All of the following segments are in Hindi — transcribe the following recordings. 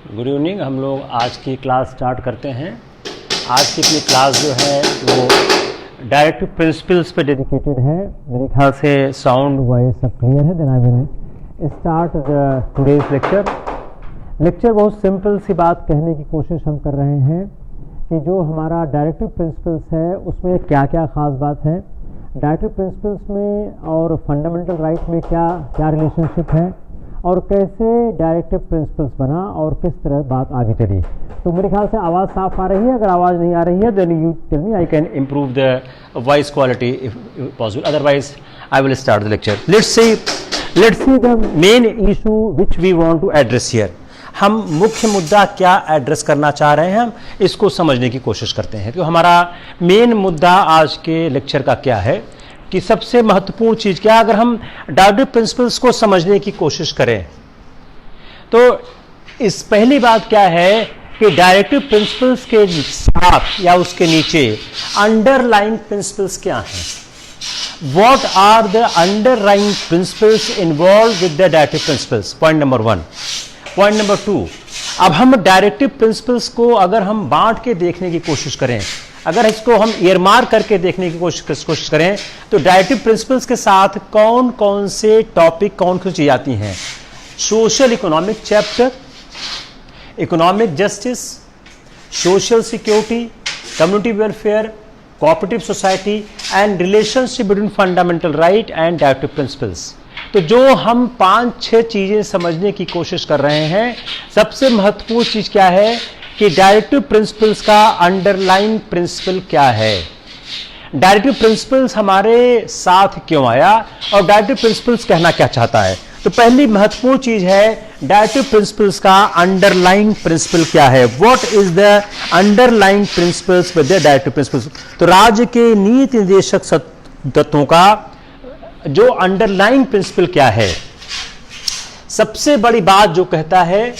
Good evening. हम लोग आज की क्लास स्टार्ट करते हैं। आज की अपनी क्लास जो है वो डायरेक्टिव प्रिंसिपल्स पे डेडिकेटेड है। मेरे ख्याल से साउंड वॉइस सब क्लियर है। Then I will start today's lecture बहुत सिंपल सी बात कहने की कोशिश हम कर रहे हैं कि जो हमारा डायरेक्टिव प्रिंसिपल्स है उसमें क्या क्या ख़ास बात है, डायरेक्टिव प्रिंसिपल्स में और फंडामेंटल राइट में क्या क्या रिलेशनशिप है और कैसे डायरेक्टिव प्रिंसिपल्स बना और किस तरह बात आगे चली। तो मेरे ख्याल से आवाज़ साफ आ रही है। अगर आवाज़ नहीं आ रही है then you tell me, I can improve the voice quality if possible, otherwise I will start the lecture. Let's see the main issue which we want to address here. हम मुख्य मुद्दा क्या एड्रेस करना चाह रहे हैं, हम इसको समझने की कोशिश करते हैं। तो हमारा मेन मुद्दा आज के लेक्चर का क्या है कि सबसे महत्वपूर्ण चीज़ क्या, अगर हम डायरेक्टिव प्रिंसिपल्स को समझने की कोशिश करें तो इस पहली बात क्या है कि डायरेक्टिव प्रिंसिपल्स के साथ या उसके नीचे अंडरलाइंग प्रिंसिपल्स क्या हैं। What are the underlying principles involve with the directive principles, point number 1। Point number 2, अब हम डायरेक्टिव प्रिंसिपल्स को अगर हम बांट के देखने की कोशिश करें, अगर इसको हम ईयरमार्क करके देखने की कोशिश करें तो डायरेक्टिव प्रिंसिपल्स के साथ कौन कौन से टॉपिक कौन कौन चीज़ आती हैं। Social economic chapter, economic justice, social security, community welfare, cooperative society and relationship between fundamental right and directive principles. तो जो हम 5-6 चीज़ें समझने की कोशिश कर रहे हैं, सबसे महत्वपूर्ण चीज़ क्या है कि डायरेक्टिव प्रिंसिपल्स का अंडरलाइन प्रिंसिपल क्या है, डायरेक्टिव प्रिंसिपल्स हमारे साथ क्यों आया और डायरेक्टिव प्रिंसिपल्स कहना क्या चाहता है। तो पहली महत्वपूर्ण चीज है डायरेक्टिव प्रिंसिपल्स का अंडरलाइन प्रिंसिपल क्या है। What is the underline principles with the directive principles. तो राज्य के नीति निर्देशक तत्वों का जो अंडरलाइन प्रिंसिपल क्या है, सबसे बड़ी बात जो कहता है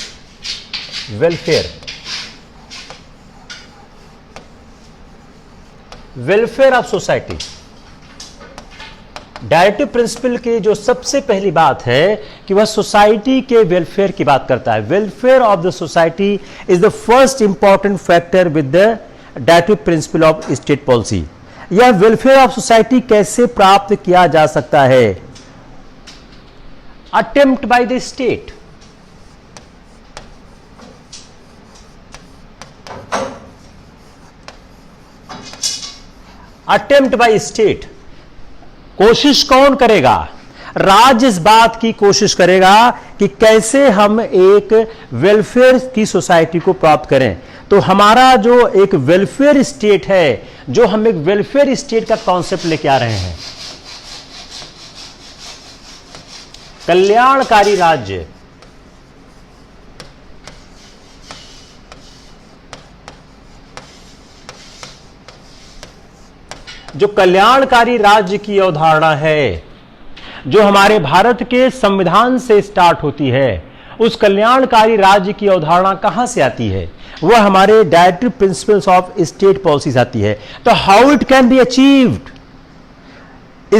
welfare of society. Directive principle की जो सबसे पहली बात है कि वह सोसाइटी के वेलफेयर की बात करता है। Welfare of the society is the first important factor with the directive principle of state policy. यह वेलफेयर ऑफ सोसाइटी कैसे प्राप्त किया जा सकता है? Attempt by the state, attempt by state. कोशिश कौन करेगा? राज्य इस बात की कोशिश करेगा कि कैसे हम एक वेलफेयर की सोसाइटी को प्राप्त करें। तो हमारा जो एक वेलफेयर स्टेट है, जो हम एक वेलफेयर स्टेट का कॉन्सेप्ट लेके आ रहे हैं, कल्याणकारी राज्य। जो कल्याणकारी राज्य की अवधारणा है, जो हमारे भारत के संविधान से स्टार्ट होती है, उस कल्याणकारी राज्य की अवधारणा कहां से आती है? वह हमारे directive principles of state policies आती है। तो how it can be achieved?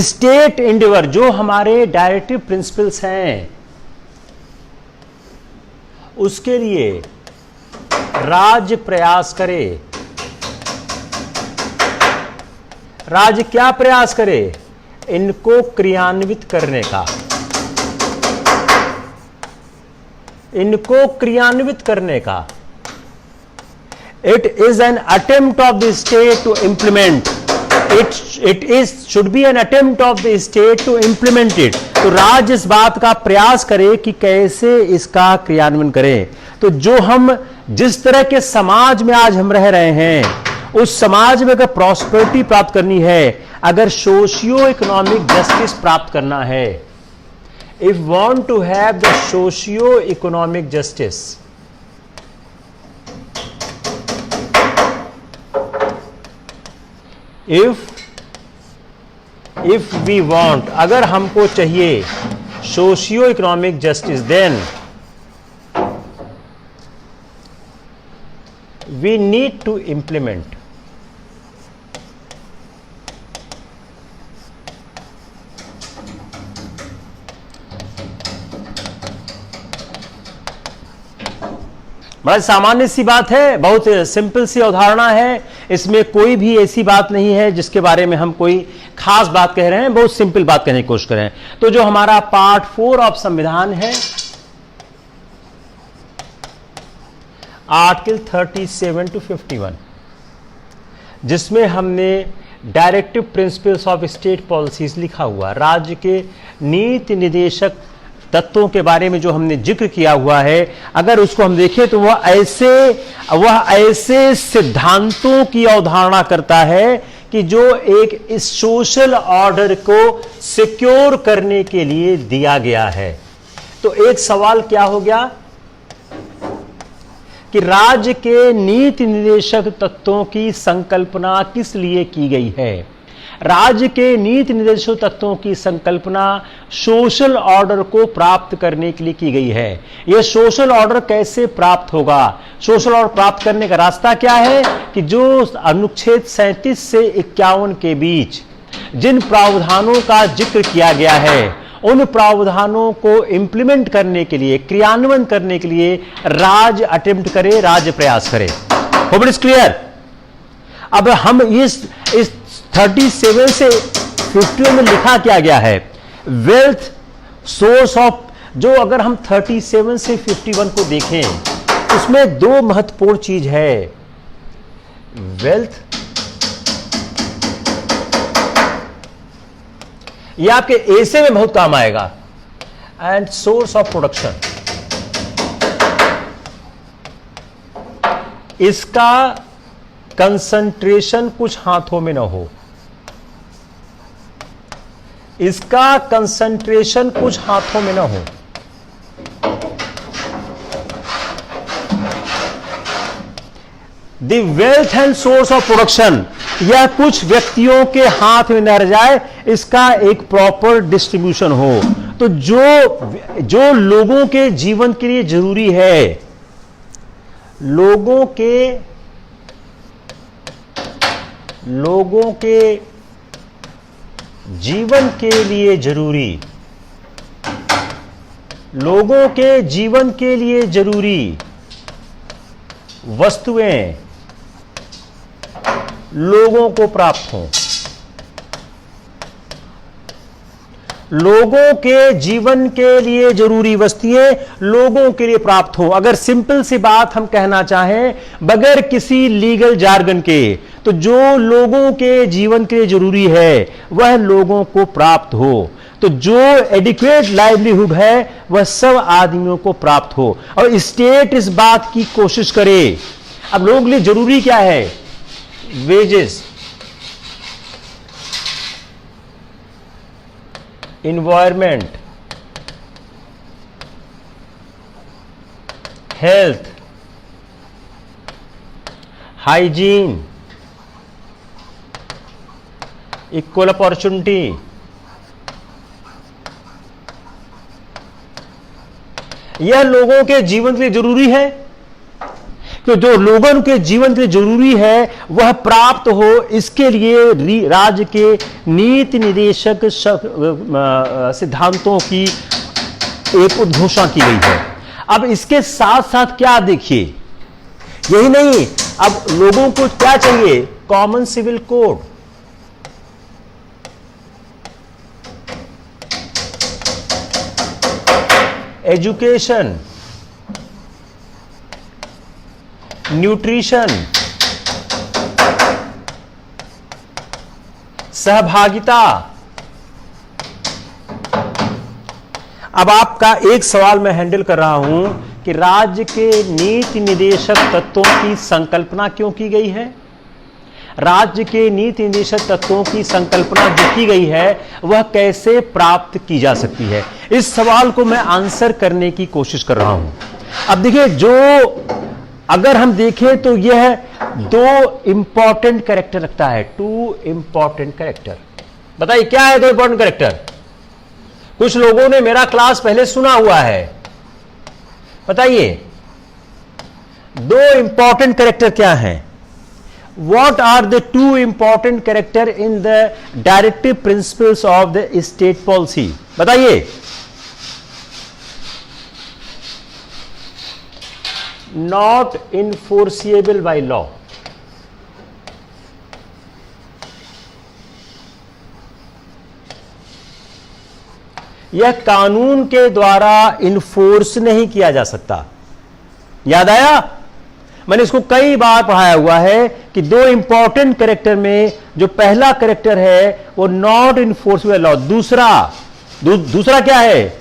State Endeavour, जो हमारे डायरेक्टिव प्रिंसिपल्स हैं, उसके लिए राज्य प्रयास करे। राज्य क्या प्रयास करे? इनको क्रियान्वित करने का, इनको क्रियान्वित करने का। It is an attempt of the state to implement it is should be an attempt of the state to implement it. तो राज्य इस बात का प्रयास करे कि कैसे इसका क्रियान्वयन करें। तो जो हम जिस तरह के समाज में आज हम रह रहे हैं, उस समाज में अगर प्रॉस्पेरिटी प्राप्त करनी है, अगर सोशियो इकोनॉमिक जस्टिस प्राप्त करना है, if want to have the socio economic justice, if we want, अगर हमको चाहिए socio economic justice, then we need to implement बड़ा सामान्य सी बात है, बहुत सिंपल सी अवधारणा है, इसमें कोई भी ऐसी बात नहीं है जिसके बारे में हम कोई खास बात कह रहे हैं, बहुत सिंपल बात कहने की कोशिश करें। तो जो हमारा पार्ट 4 ऑफ संविधान है, आर्टिकल 37 to 51, जिसमें हमने directive principles of state policies लिखा हुआ, राज्य के नीति निदेशक तत्वों के बारे में जो हमने जिक्र किया हुआ है, अगर उसको हम देखें तो वह ऐसे सिद्धांतों की अवधारणा करता है कि जो एक इस सोशल ऑर्डर को सिक्योर करने के लिए दिया गया है। तो एक सवाल क्या हो गया कि राज्य के नीति निर्देशक तत्वों की संकल्पना किस लिए की गई है? राज्य के नीति निर्देशक तत्वों की संकल्पना सोशल ऑर्डर को प्राप्त करने के लिए की गई है। यह सोशल ऑर्डर कैसे प्राप्त होगा? सोशल ऑर्डर प्राप्त करने का रास्ता क्या है कि जो अनुच्छेद 37 से 51 के बीच जिन प्रावधानों का जिक्र किया गया है, उन प्रावधानों को इंप्लीमेंट करने के लिए, क्रियान्वयन करने के लिए राज्य अटेम्प्ट करे, राज्य प्रयास करे। Hope it is clear. अब हम इस 37 से 51 में लिखा क्या गया है? वेल्थ सोर्स ऑफ, जो अगर हम 37 से 51 को देखें, उसमें दो महत्वपूर्ण चीज है, वेल्थ, ये आपके ऐसे में बहुत काम आएगा, एंड सोर्स ऑफ प्रोडक्शन। इसका कंसंट्रेशन कुछ हाथों में ना हो, इसका कंसंट्रेशन कुछ हाथों में ना हो। The wealth and source of production, यह कुछ व्यक्तियों के हाथ में न रह जाए, इसका एक प्रॉपर डिस्ट्रीब्यूशन हो। तो जो लोगों के जीवन के लिए जरूरी है, लोगों के जीवन के लिए जरूरी, लोगों के जीवन के लिए जरूरी वस्तुएं लोगों को प्राप्त हों, लोगों के जीवन के लिए जरूरी वस्तुएं लोगों के लिए प्राप्त हो। अगर सिंपल सी बात हम कहना चाहें बगैर किसी लीगल जार्गन के, तो जो लोगों के जीवन के लिए जरूरी है वह लोगों को प्राप्त हो। तो जो एडिक्वेट लाइवलीहुड है वह सब आदमियों को प्राप्त हो, और स्टेट इस बात की कोशिश करे। अब लोगों के लिए जरूरी क्या है? Wages, environment, health, hygiene, equal opportunity, यह लोगों के जीवन के लिए जरूरी है। तो जो लोगों के जीवन के लिए जरूरी है वह प्राप्त हो, इसके लिए राज्य के नीति निदेशक सिद्धांतों की एक उद्घोषणा की गई है। अब इसके साथ साथ क्या देखिए, यही नहीं, अब लोगों को क्या चाहिए? Common civil code, education, nutrition, सहभागिता। अब आपका एक सवाल मैं हैंडल कर रहा हूं कि राज्य के नीति निदेशक तत्वों की संकल्पना क्यों की गई है? राज्य के नीति निदेशक तत्वों की संकल्पना जो की गई है वह कैसे प्राप्त की जा सकती है? इस सवाल को मैं आंसर करने की कोशिश कर रहा हूं। अब देखिए, जो अगर हम देखें तो यह दो इंपॉर्टेंट कैरेक्टर रखता है, टू इंपॉर्टेंट कैरेक्टर। बताइए क्या है दो इंपॉर्टेंट कैरेक्टर? कुछ लोगों ने मेरा क्लास पहले सुना हुआ है, बताइए दो इंपॉर्टेंट कैरेक्टर क्या हैं? What are the two important character in the directive principles of the state policy? बताइए। Not enforceable by law. यह कानून के द्वारा इन्फोर्स नहीं किया जा सकता। याद आया? मैंने इसको कई बार पढ़ाया हुआ है कि दो इंपॉर्टेंट कैरेक्टर में जो पहला कैरेक्टर है वो नॉट इनफोर्सिबल लॉ, दूसरा क्या है?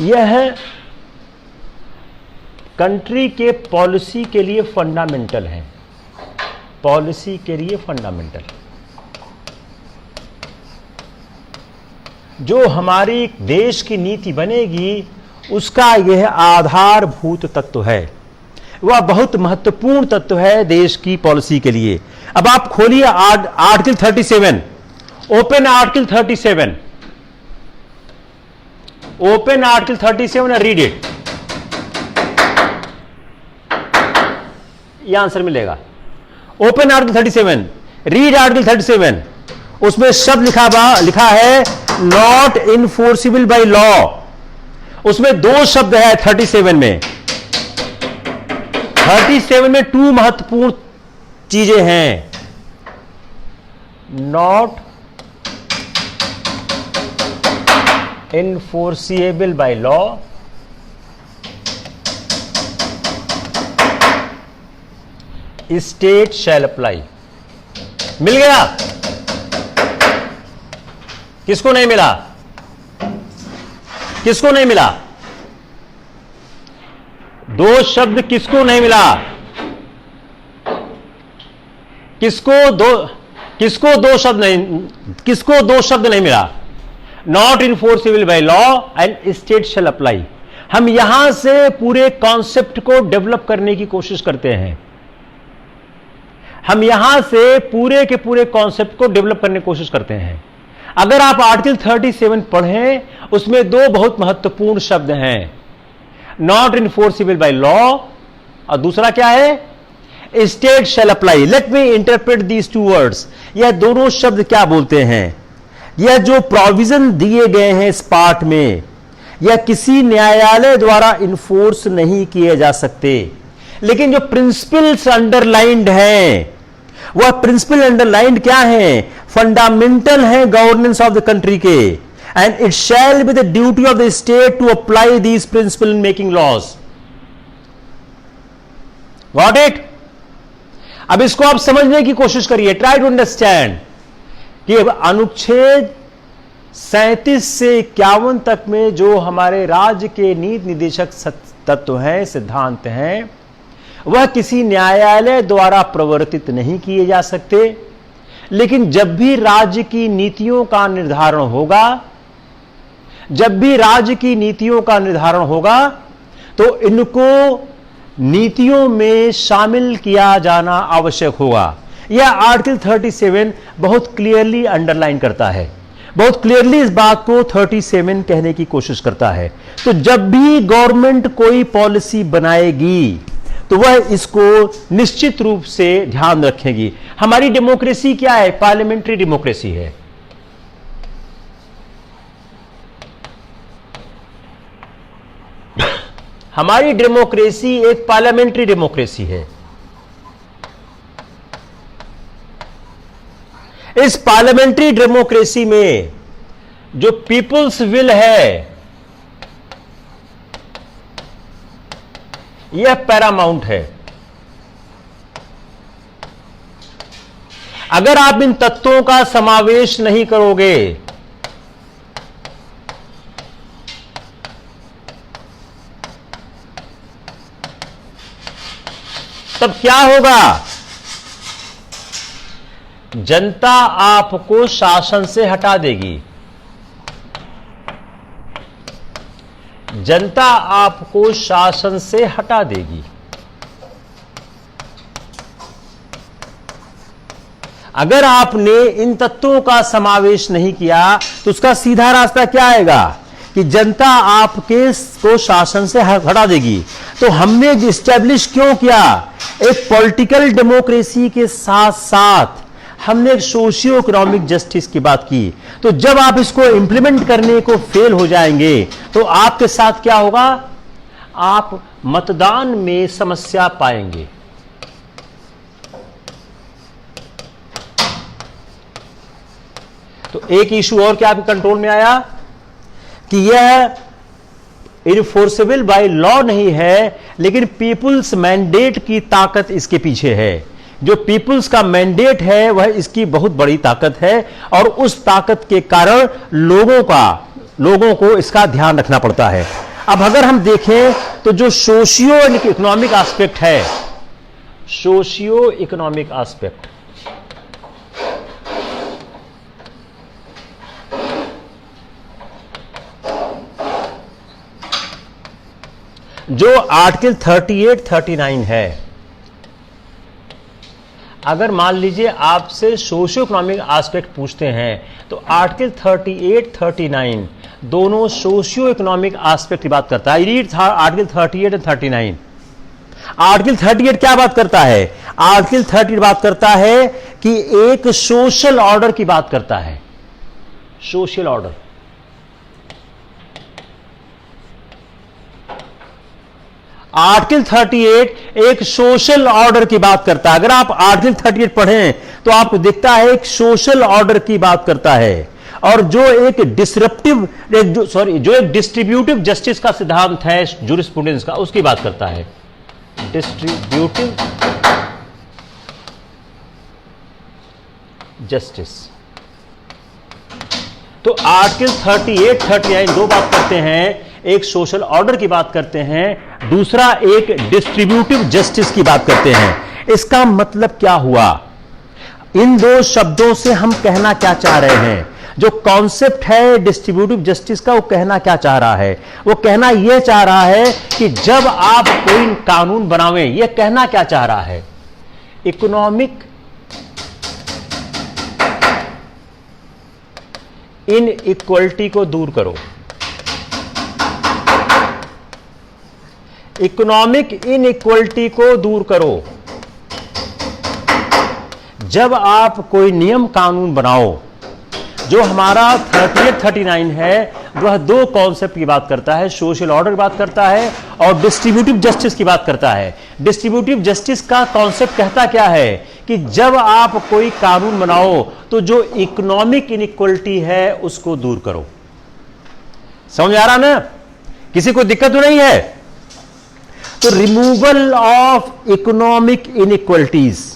यह कंट्री के पॉलिसी के लिए फंडामेंटल है, पॉलिसी के लिए फंडामेंटल। जो हमारी देश की नीति बनेगी उसका यह आधारभूत तत्व है, वह बहुत महत्वपूर्ण तत्व है देश की पॉलिसी के लिए। अब आप खोलिए article 37, open article 37, open article 37 और रीड इट, यह आंसर मिलेगा। ओपन आर्टिकल 37, रीड आर्टिकल 37, उसमें शब्द लिखा है नॉट इनफोर्सिबल बाय लॉ। उसमें दो शब्द है 37 में। 37 में टू महत्वपूर्ण चीजें हैं, not enforceable by law, state shall apply. मिल गया? किसको नहीं मिला? किसको नहीं मिला? दो शब्द किसको नहीं मिला? किसको दो शब्द नहीं मिला? Not enforceable by law and state shall apply. हम यहां से पूरे कॉन्सेप्ट को डेवलप करने की कोशिश करते हैं, हम यहां से पूरे के पूरे कॉन्सेप्ट को डेवलप करने की कोशिश करते हैं। अगर आप आर्टिकल 37 पढ़ें, उसमें दो बहुत महत्वपूर्ण शब्द हैं, नॉट इनफोर्सिबल बाय लॉ और दूसरा क्या है? State shall apply. Let me interpret these two words. यह दोनों शब्द क्या बोलते हैं? यह जो प्रोविजन दिए गए हैं इस पार्ट में, यह किसी न्यायालय द्वारा इन्फोर्स नहीं किए जा सकते, लेकिन जो प्रिंसिपल्स अंडरलाइंड हैं, वह प्रिंसिपल अंडरलाइंड क्या है? फंडामेंटल है गवर्नेंस ऑफ द कंट्री के, and it shall be the duty of the state to apply these principle in making laws. Got it? अब इसको आप समझने की कोशिश करिए, ट्राई टू अंडरस्टैंड कि अनुच्छेद 37 से 51 तक में जो हमारे राज्य के नीति निदेशक तत्व हैं, सिद्धांत हैं, वह किसी न्यायालय द्वारा प्रवर्तित नहीं किए जा सकते, लेकिन जब भी राज्य की नीतियों का निर्धारण होगा, जब भी राज्य की नीतियों का निर्धारण होगा तो इनको नीतियों में शामिल किया जाना आवश्यक होगा। यह आर्टिकल 37 बहुत क्लियरली अंडरलाइन करता है, बहुत क्लियरली इस बात को 37 कहने की कोशिश करता है। तो जब भी गवर्नमेंट कोई पॉलिसी बनाएगी तो वह इसको निश्चित रूप से ध्यान रखेगी। हमारी डेमोक्रेसी क्या है? पार्लियामेंट्री डेमोक्रेसी है। हमारी डेमोक्रेसी एक पार्लियामेंट्री डेमोक्रेसी है। इस पार्लियामेंट्री डेमोक्रेसी में जो पीपुल्स विल है यह पैरामाउंट है। अगर आप इन तत्वों का समावेश नहीं करोगे तब क्या होगा? जनता आपको शासन से हटा देगी, जनता आपको शासन से हटा देगी। अगर आपने इन तत्वों का समावेश नहीं किया तो उसका सीधा रास्ता क्या आएगा कि जनता आपके को शासन से हटा देगी। तो हमने इस्टेब्लिश क्यों किया? एक पॉलिटिकल डेमोक्रेसी के साथ साथ हमने सोशियो इकोनॉमिक जस्टिस की बात की। तो जब आप इसको इंप्लीमेंट करने को फेल हो जाएंगे तो आपके साथ क्या होगा? आप मतदान में समस्या पाएंगे। तो एक इशू और क्या आपके कंट्रोल में आया कि यह इनफोर्सेबल बाय लॉ नहीं है, लेकिन पीपुल्स मैंडेट की ताकत इसके पीछे है। जो पीपुल्स का मैंडेट है वह इसकी बहुत बड़ी ताकत है, और उस ताकत के कारण लोगों को इसका ध्यान रखना पड़ता है। अब अगर हम देखें तो जो सोशियो इकोनॉमिक एस्पेक्ट है, सोशियो इकोनॉमिक एस्पेक्ट, जो आर्टिकल 38-39 है, अगर मान लीजिए आपसे सोशियो इकोनॉमिक एस्पेक्ट पूछते हैं तो आर्टिकल 38-39 दोनों सोशियो इकोनॉमिक एस्पेक्ट की बात करता है। रीड आर्टिकल 38 और 39। आर्टिकल 38 क्या बात करता है? आर्टिकल 38 बात करता है कि एक सोशल ऑर्डर की बात करता है। सोशल ऑर्डर, आर्टिकल 38 एक सोशल ऑर्डर की बात करता है। अगर आप आर्टिकल 38 पढ़ें तो आपको दिखता है एक सोशल ऑर्डर की बात करता है, और जो एक डिस्ट्रीब्यूटिव जस्टिस का सिद्धांत है जूरिस्प्रूडेंस का, उसकी बात करता है। Distributive justice. तो आर्टिकल 38-39 दो बात करते हैं, एक सोशल ऑर्डर की बात करते हैं, दूसरा एक डिस्ट्रीब्यूटिव जस्टिस की बात करते हैं। इसका मतलब क्या हुआ? इन दो शब्दों से हम कहना क्या चाह रहे हैं? जो कॉन्सेप्ट है डिस्ट्रीब्यूटिव जस्टिस का, वो कहना क्या चाह रहा है? वो कहना यह चाह रहा है कि जब आप कोई कानून बनावें, यह कहना क्या चाह रहा है? इकोनॉमिक इनइक्वलिटी को दूर करो। इकोनॉमिक इनइक्वलिटी को दूर करो। जब आप कोई नियम कानून बनाओ, जो हमारा 38-39 है, वह दो कॉन्सेप्ट की बात करता है, सोशल ऑर्डर की बात करता है और डिस्ट्रीब्यूटिव जस्टिस की बात करता है। डिस्ट्रीब्यूटिव जस्टिस का कॉन्सेप्ट कहता क्या है कि जब आप कोई कानून बनाओ तो जो इकोनॉमिक इनइक्वलिटी है उसको दूर करो। समझ आ रहा ना? किसी को दिक्कत तो नहीं है? तो रिमूवल ऑफ इकोनॉमिक इनइक्वलिटीज।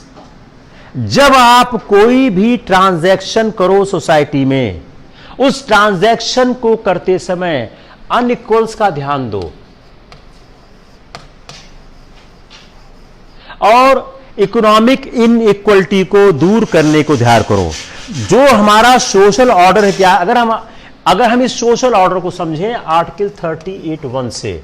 जब आप कोई भी ट्रांजैक्शन करो सोसाइटी में, उस ट्रांजैक्शन को करते समय अनइक्वल्स का ध्यान दो और इकोनॉमिक इनइक्वलिटी को दूर करने को ध्यान करो। जो हमारा सोशल ऑर्डर है, क्या अगर हम इस सोशल ऑर्डर को समझें आर्टिकल 38(1) से,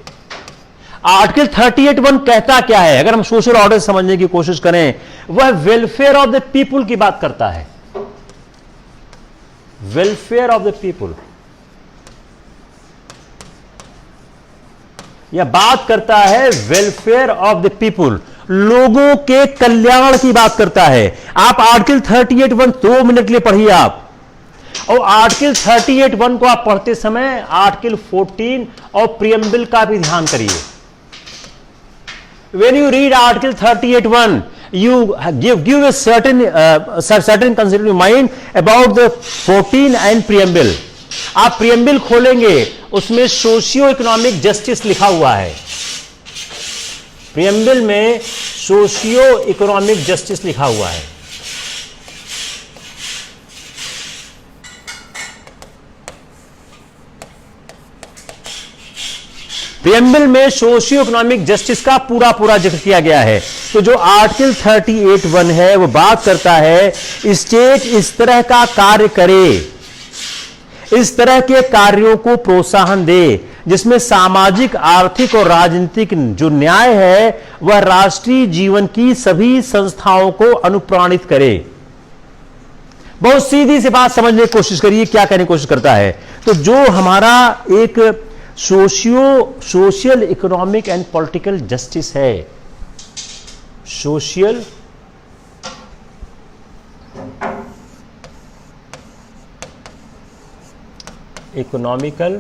आर्टिकल 38(1) कहता क्या है? अगर हम सोशल ऑर्डर समझने की कोशिश करें, वह वेलफेयर ऑफ द पीपुल की बात करता है। वेलफेयर ऑफ द पीपुल, यह बात करता है वेलफेयर ऑफ द पीपुल, लोगों के कल्याण की बात करता है। आप आर्टिकल 38(1) 2 मिनट के लिए पढ़िए आप, और आर्टिकल 38(1) को आप पढ़ते समय आर्टिकल 14 और प्रियम्बल का भी ध्यान करिए। When you read Article 38(1), you give a certain concept in mind about the 14 and preamble. आप preamble खोलेंगे, उसमें सोशियो इकोनॉमिक जस्टिस लिखा हुआ है। preamble में सोशियो इकोनॉमिक जस्टिस लिखा हुआ है। प्रियम्बल में सोशियो इकोनॉमिक जस्टिस का पूरा जिक्र किया गया है। तो जो आर्टिकल 38(1) है वो बात करता है स्टेट इस तरह का कार्य करे, इस तरह के कार्यों को प्रोत्साहन दे जिसमें सामाजिक, आर्थिक और राजनीतिक जो न्याय है वह राष्ट्रीय जीवन की सभी संस्थाओं को अनुप्राणित करे। बहुत सीधी सी बात समझने की कोशिश करिए, क्या कहने की कोशिश करता है। तो जो हमारा एक social economic and political justice है, social economical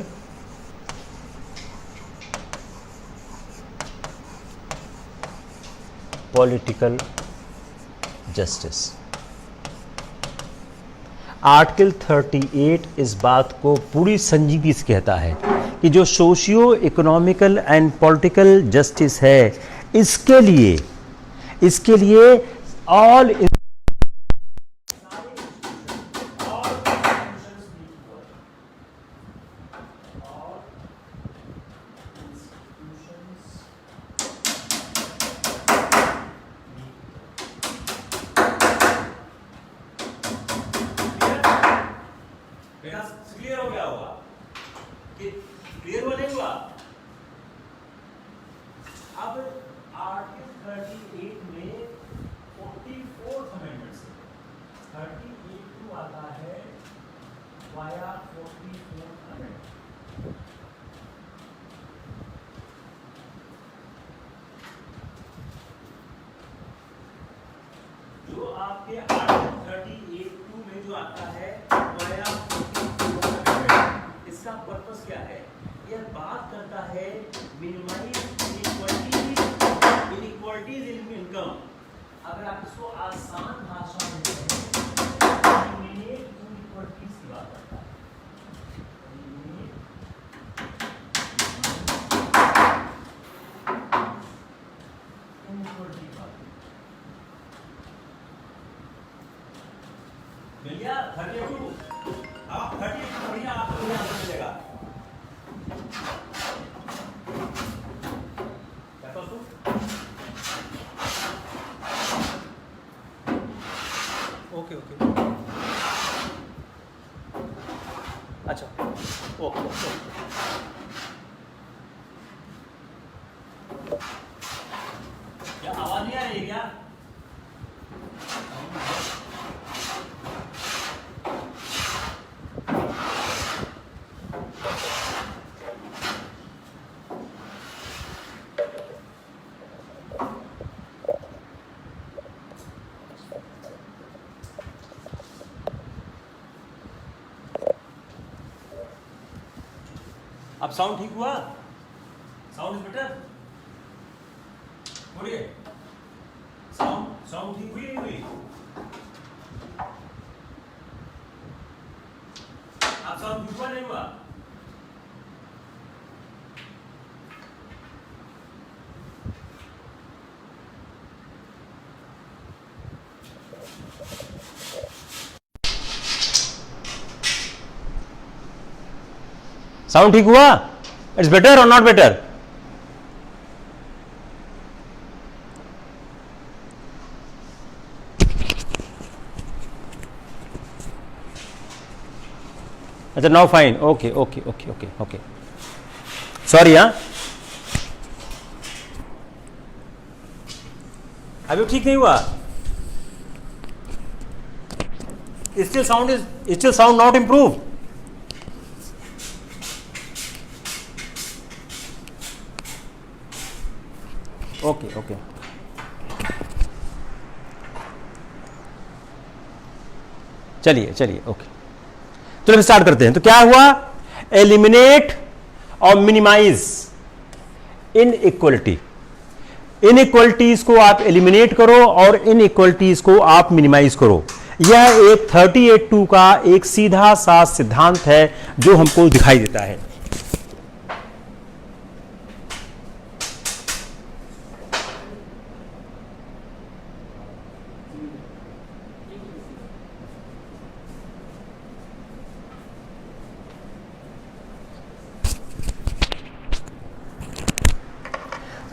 political justice. Article 38 इस बात को पूरी संजीदगी से कहता है कि जो socio economical and political justice है, इसके लिए ऑल क्लियर हो गया होगा कि क्लियर हुआ नहीं हुआ। अब आर्टिकल 38 में 44th अमेंडमेंट से 38 आता है वाया 44th अमेंडमेंट। जो आपके आर्टिकल 38(2) में जो आता है वाया 44th अमेंडमेंट, इसका पर्पस क्या है? यह बात करता है मिनिमाइज इनइक्वालिटीज इन इनकम। अगर आप इसको आसान भाषा में कहें, इनइक्वालिटीज की बात करता है। इनइक्वालिटी की बात भैया 32 आप 32 बढ़िया आपको यहाँ पर मिलेगा। ओके अच्छा ओके क्या आवाज नहीं आ रही है क्या? अब साउंड ठीक हुआ? Sound is better? बोलिए, साउंड ठीक हुई नहीं हुई? अब साउंड ठीक हुआ नहीं हुआ? साउंड ठीक हुआ? इट्स बेटर और नॉट बेटर? अच्छा now fine, okay okay okay okay okay, sorry. हाँ अभी ठीक नहीं हुआ? Still sound not improve. Okay okay, चलिए ओके, चलो स्टार्ट करते हैं। तो क्या हुआ? एलिमिनेट और मिनिमाइज इनइक्वालिटी। इनइक्वालिटीज को आप एलिमिनेट करो और इनइक्वालिटीज को आप मिनिमाइज करो। यह एक 38(2) का एक सीधा सा सिद्धांत है जो हमको दिखाई देता है।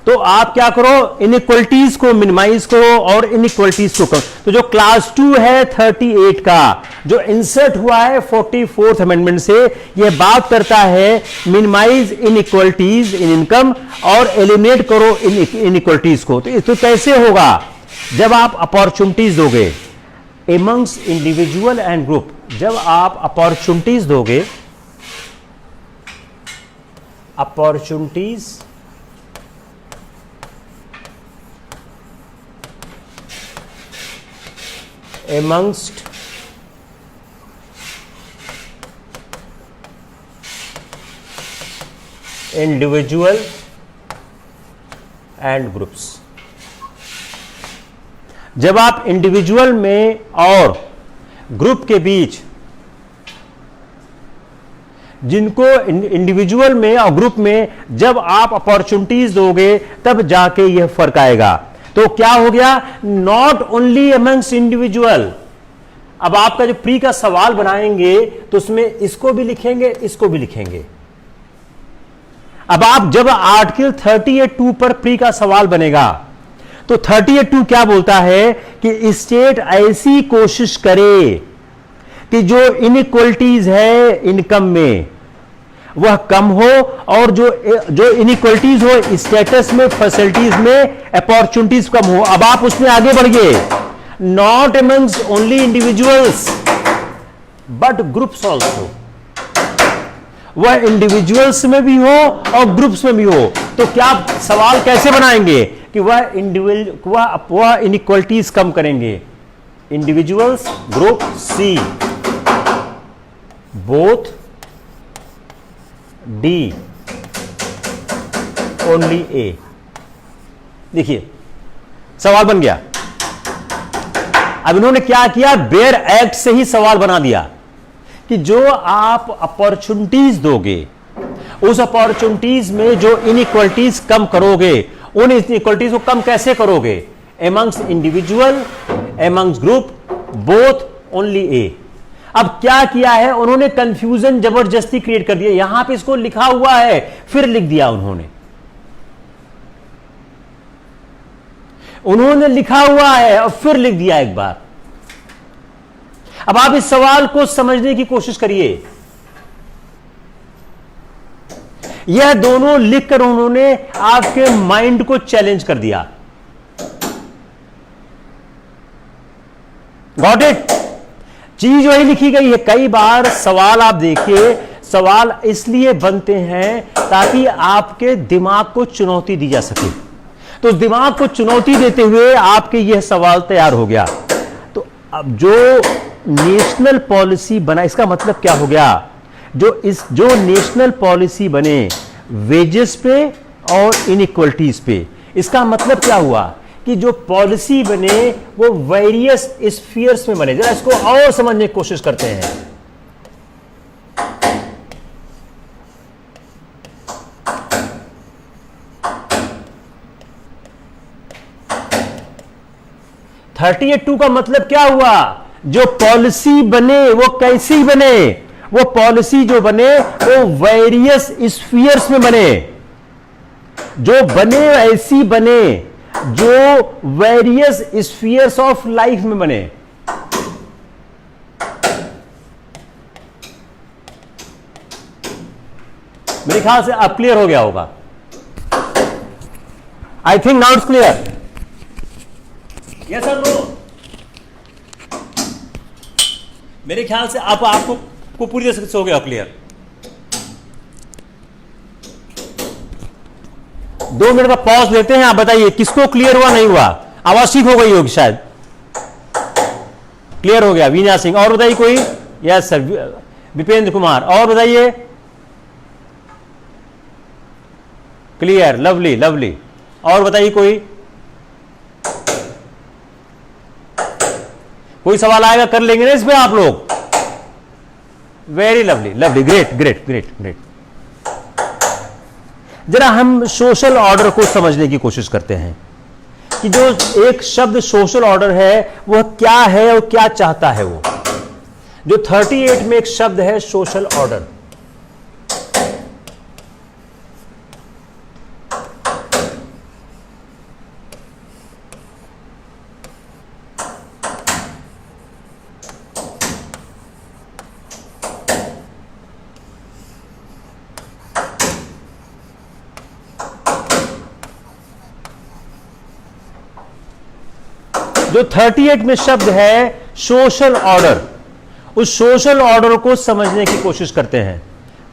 तो आप क्या करो? इनइक्वालिटीज को मिनिमाइज करो और इनइक्वालिटीज को करो। तो जो क्लास 2 है 38 का, जो इंसर्ट हुआ है 44th अमेंडमेंट से, यह बात करता है मिनिमाइज इनइक्वालिटीज इन इनकम और एलिमिनेट करो इनइक्वालिटीज को। तो कैसे होगा? जब आप अपॉर्चुनिटीज दोगे एमंग्स इंडिविजुअल एंड ग्रुप, जब आप अपॉर्चुनिटीज दोगे, opportunities amongst individual and groups, जब आप इंडिविजुअल में और ग्रुप के बीच, जिनको इंडिविजुअल में और ग्रुप में जब आप अपॉर्चुनिटीज दोगे तब जाके यह फर्क आएगा। तो क्या हो गया, नॉट ओनली अमंग्स इंडिविजुअल। अब आपका जो प्री का सवाल बनाएंगे तो उसमें इसको भी लिखेंगे, इसको भी लिखेंगे। अब आप जब आर्टिकल 38(2) पर प्री का सवाल बनेगा तो 38(2) क्या बोलता है कि स्टेट ऐसी कोशिश करे कि जो इनइक्वलिटीज है इनकम में वह कम हो, और जो इनइक्वलिटीज हो स्टेटस में, फैसिलिटीज में, अपॉर्चुनिटीज कम हो। अब आप उसमें आगे बढ़ गए, not amongst only individuals but groups also. वह इंडिविजुअल्स में भी हो और ग्रुप्स में भी हो। तो क्या सवाल कैसे बनाएंगे कि वह वह इनइक्वलिटीज कम करेंगे। इंडिविजुअल्स, ग्रुप, सी, बोथ, डी, ओनली ए। देखिए सवाल बन गया। अब इन्होंने क्या किया, बेयर एक्ट से ही सवाल बना दिया कि जो आप अपॉर्चुनिटीज दोगे उस अपॉर्चुनिटीज में जो इनइक्वलिटीज कम करोगे, उन इनइक्वलिटीज को कम कैसे करोगे, amongst individual, amongst group, both, only A. अब क्या किया है उन्होंने, कंफ्यूजन जबरदस्ती क्रिएट कर दिया। यहां पे इसको लिखा हुआ है फिर लिख दिया उन्होंने लिखा हुआ है और फिर लिख दिया एक बार। अब आप इस सवाल को समझने की कोशिश करिए। यह दोनों लिखकर उन्होंने आपके माइंड को चैलेंज कर दिया। Got it? चीज वही लिखी गई है। कई बार सवाल आप देखिए, सवाल इसलिए बनते हैं ताकि आपके दिमाग को चुनौती दी जा सके। तो दिमाग को चुनौती देते हुए आपके यह सवाल तैयार हो गया। तो अब जो नेशनल पॉलिसी बना, इसका मतलब क्या हो गया, जो नेशनल पॉलिसी बने वेजेस पे और इनइक्वलिटीज पे, इसका मतलब क्या हुआ कि जो पॉलिसी बने वो वेरियस स्फीयर्स में बने। जरा इसको और समझने की कोशिश करते हैं। थर्टी एट टू का मतलब क्या हुआ, जो पॉलिसी बने वो कैसी बने, वो पॉलिसी जो बने वो वेरियस स्फीयर्स में बने, जो बने ऐसी बने जो वेरियस स्फीयर्स ऑफ लाइफ में बने। मेरे ख्याल से अब क्लियर हो गया होगा। I think now it's clear. Yes sir, no? मेरे ख्याल से अब आपको पूरी तरह से हो गया क्लियर। 2 मिनट का पॉज लेते हैं। आप बताइए किसको क्लियर हुआ, नहीं हुआ? आवाज ठीक हो गई होगी शायद। क्लियर हो गया? वीना सिंह। और बताइए कोई? Yes sir, Vipendra Kumar. और बताइए? Clear, lovely lovely. और बताइए कोई सवाल आएगा कर लेंगे ना इस पे आप लोग? Very lovely lovely, great great great great. जरा हम सोशल ऑर्डर को समझने की कोशिश करते हैं कि जो एक शब्द सोशल ऑर्डर है वह क्या है और क्या चाहता है। वो जो 38 में एक शब्द है सोशल ऑर्डर, जो 38 में शब्द है सोशल ऑर्डर, उस सोशल ऑर्डर को समझने की कोशिश करते हैं।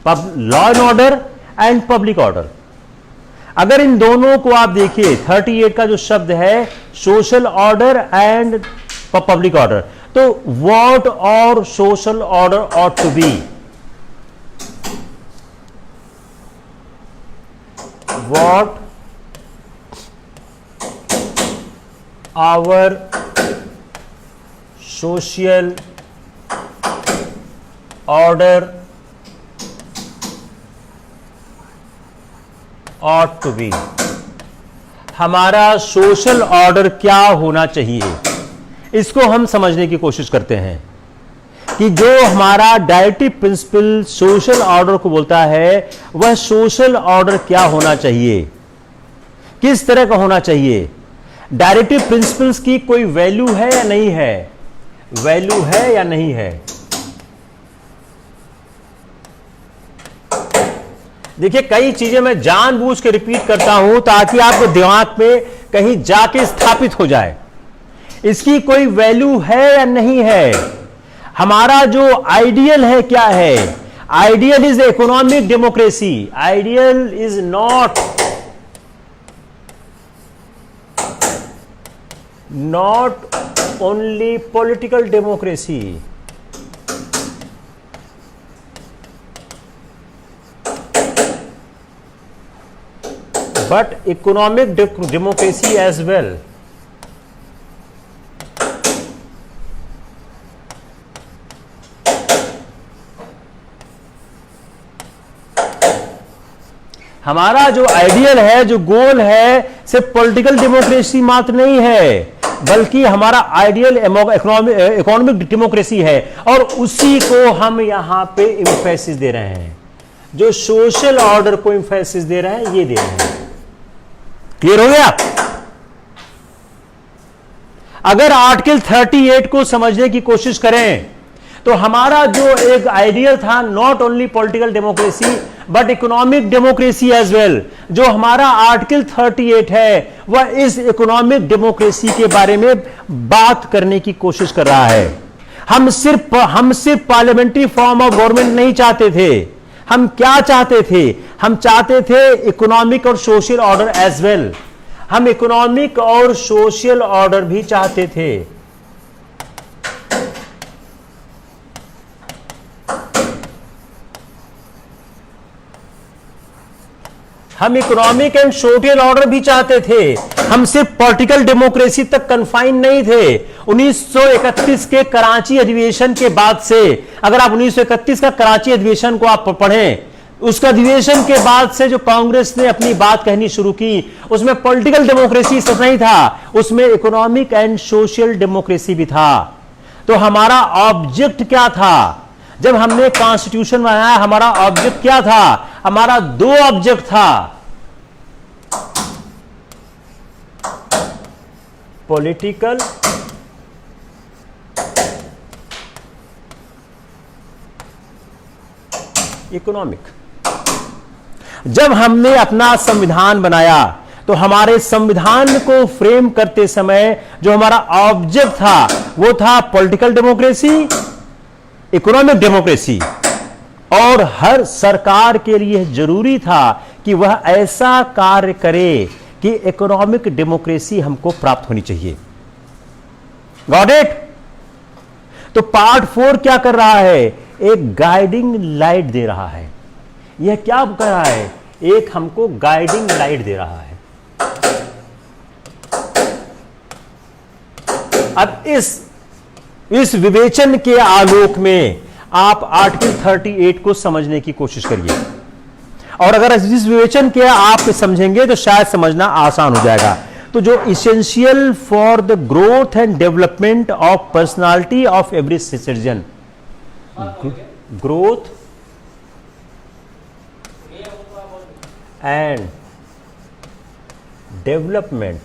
Law and order and public order. अगर इन दोनों को आप देखिए, 38 का जो शब्द है social order and public order, तो what our social order ought to be, what our social order ought to be, हमारा सोशल ऑर्डर क्या होना चाहिए, इसको हम समझने की कोशिश करते हैं कि जो हमारा डायरेक्टिव प्रिंसिपल सोशल ऑर्डर को बोलता है वह सोशल ऑर्डर क्या होना चाहिए, किस तरह का होना चाहिए। डायरेक्टिव प्रिंसिपल्स की कोई वैल्यू है या नहीं है, वैल्यू है या नहीं है। देखिए कई चीजें मैं जानबूझ के रिपीट करता हूं ताकि आपके दिमाग में कहीं जाके स्थापित हो जाए। इसकी कोई वैल्यू है या नहीं है। हमारा जो आइडियल है क्या है, ideal is economic democracy, ideal is not only political democracy, but economic democracy as well. हमारा जो आइडियल है, जो गोल है, सिर्फ पॉलिटिकल डेमोक्रेसी मात्र नहीं है, बल्कि हमारा आइडियल इकोनॉमिक डेमोक्रेसी है, और उसी को हम यहां पे इंफेसिस दे रहे हैं। जो सोशल ऑर्डर को इंफेसिस दे रहे हैं, ये दे रहे हैं। क्लियर हो गया। अगर आर्टिकल 38 को समझने की कोशिश करें तो हमारा जो एक आइडियल था, not only political democracy but economic democracy as well, जो हमारा आर्टिकल 38 है वह इस इकोनॉमिक डेमोक्रेसी के बारे में बात करने की कोशिश कर रहा है। हम सिर्फ पार्लियामेंट्री फॉर्म ऑफ गवर्नमेंट नहीं चाहते थे। हम क्या चाहते थे, हम चाहते थे इकोनॉमिक और सोशल ऑर्डर एज वेल। हम इकोनॉमिक और सोशल ऑर्डर भी चाहते थे। हम इकोनॉमिक एंड सोशल ऑर्डर भी चाहते थे। हम सिर्फ पॉलिटिकल डेमोक्रेसी तक कन्फाइन नहीं थे। 1931 के कराची अधिवेशन के बाद से, अगर आप 1931 का कराची अधिवेशन को आप पढ़ें, उसका अधिवेशन के बाद से जो कांग्रेस ने अपनी बात कहनी शुरू की, उसमें पॉलिटिकल डेमोक्रेसी सिर्फ नहीं था, उसमें इकोनॉमिक एंड सोशल डेमोक्रेसी भी था। तो हमारा ऑब्जेक्ट क्या था जब हमने कॉन्स्टिट्यूशन बनाया? हमारा ऑब्जेक्ट क्या था? हमारा दो ऑब्जेक्ट था, पॉलिटिकल इकोनॉमिक। जब हमने अपना संविधान बनाया तो हमारे संविधान को फ्रेम करते समय जो हमारा ऑब्जेक्ट था वो था पॉलिटिकल डेमोक्रेसी, इकोनॉमिक डेमोक्रेसी, और हर सरकार के लिए जरूरी था कि वह ऐसा कार्य करे कि इकोनॉमिक डेमोक्रेसी हमको प्राप्त होनी चाहिए। Got it? तो पार्ट 4 क्या कर रहा है? एक गाइडिंग लाइट दे रहा है। यह क्या कर रहा है? एक हमको गाइडिंग लाइट दे रहा है। अब इस विवेचन के आलोक में आप आर्टिकल 38 को समझने की कोशिश करिए, और अगर इस विवेचन के आप समझेंगे तो शायद समझना आसान हो जाएगा। तो जो essential for the growth and development of personality of every citizen, growth and development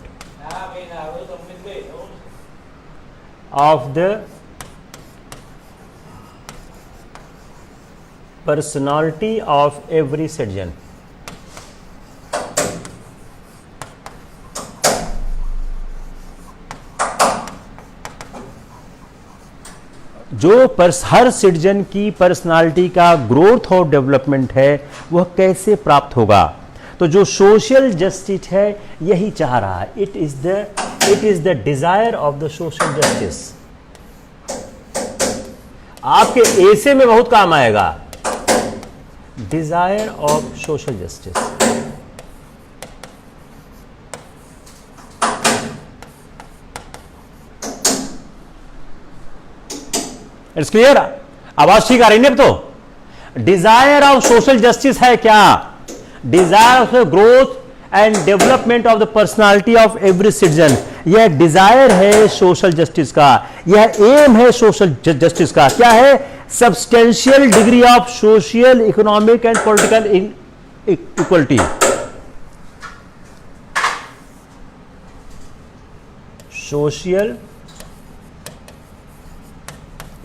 of the personality of every citizen। जो हर सिटीजन की पर्सनालिटी का ग्रोथ और डेवलपमेंट है वह कैसे प्राप्त होगा? तो जो सोशल जस्टिस है यही चाह रहा है। It is the desire of the social justice. आपके ऐसे में बहुत काम आएगा, desire of social justice. It's clear? आवाज ठीक आ रही है अब तो? डिजायर ऑफ सोशल जस्टिस है क्या? Desire of growth and development of the personality of every citizen, यह डिजायर है सोशल जस्टिस का, यह एम है सोशल जस्टिस का। क्या है? Substantial degree of social, economic and political equality. Social,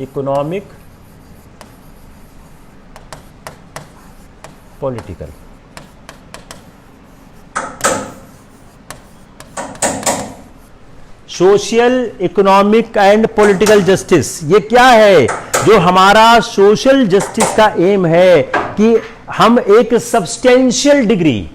economic, political. Social, economic and political justice, ये क्या है? जो हमारा सोशल जस्टिस का एम है कि हम एक सब्सटेंशियल डिग्री,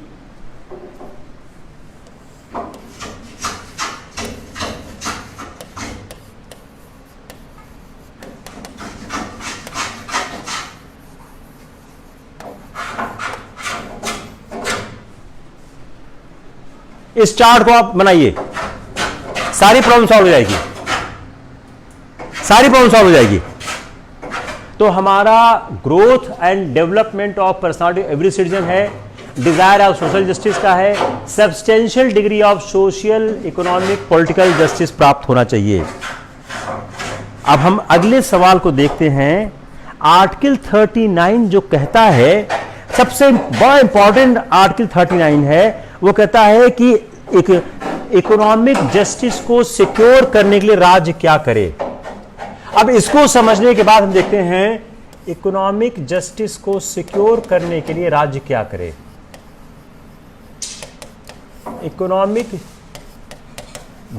इस चार्ट को आप बनाइए, सारी प्रॉब्लम सॉल्व हो जाएगी, सारी प्रॉब्लम सॉल्व हो जाएगी। तो हमारा growth and development of personality every citizen है, डिजायर ऑफ सोशल जस्टिस का है, substantial degree of social, economic, political justice प्राप्त होना चाहिए। अब हम अगले सवाल को देखते हैं। आर्टिकल 39 जो कहता है, सबसे बड़ा इंपॉर्टेंट आर्टिकल 39 है, वो कहता है कि एक इकोनॉमिक जस्टिस को सिक्योर करने के लिए राज्य क्या करे। अब इसको समझने के बाद हम देखते हैं इकोनॉमिक जस्टिस को सिक्योर करने के लिए राज्य क्या करे। इकोनॉमिक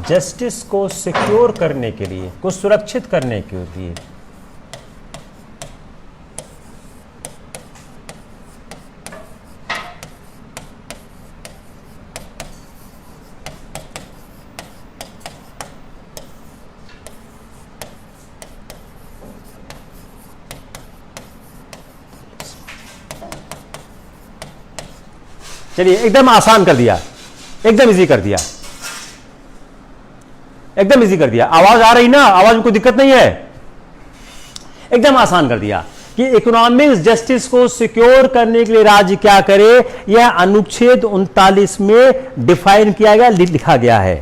जस्टिस को सिक्योर करने के लिए, को सुरक्षित करने के लिए चलिए एकदम आसान कर दिया, एकदम इजी कर दिया, एकदम इजी कर दिया। आवाज आ रही ना? आवाज में कोई दिक्कत नहीं है? एकदम आसान कर दिया कि इकोनॉमिक जस्टिस को सिक्योर करने के लिए राज्य क्या करे, यह अनुच्छेद 39 में डिफाइन किया गया, लिखा गया है।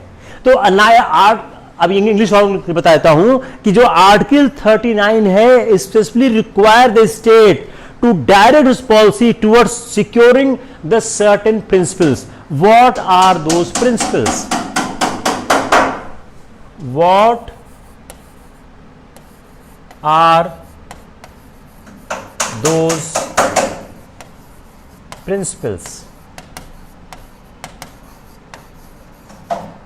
तो अब इंग्लिश और बता देता हूं कि जो आर्टिकल 39 है, specially require the state to direct its policy towards securing the certain principles. What are those principles? What are those principles?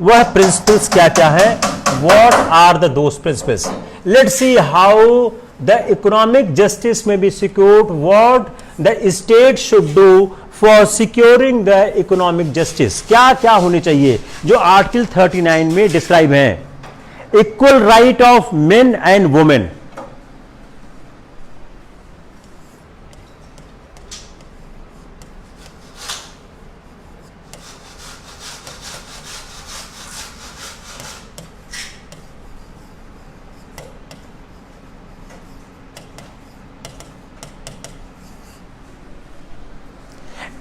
वह principles क्या क्या है? What are those principles? Let's see how the economic justice may be secured, what the state should do for securing the economic justice. क्या क्या होने चाहिए जो आर्टिकल 39 में डिस्क्राइब है। Equal right of main and women,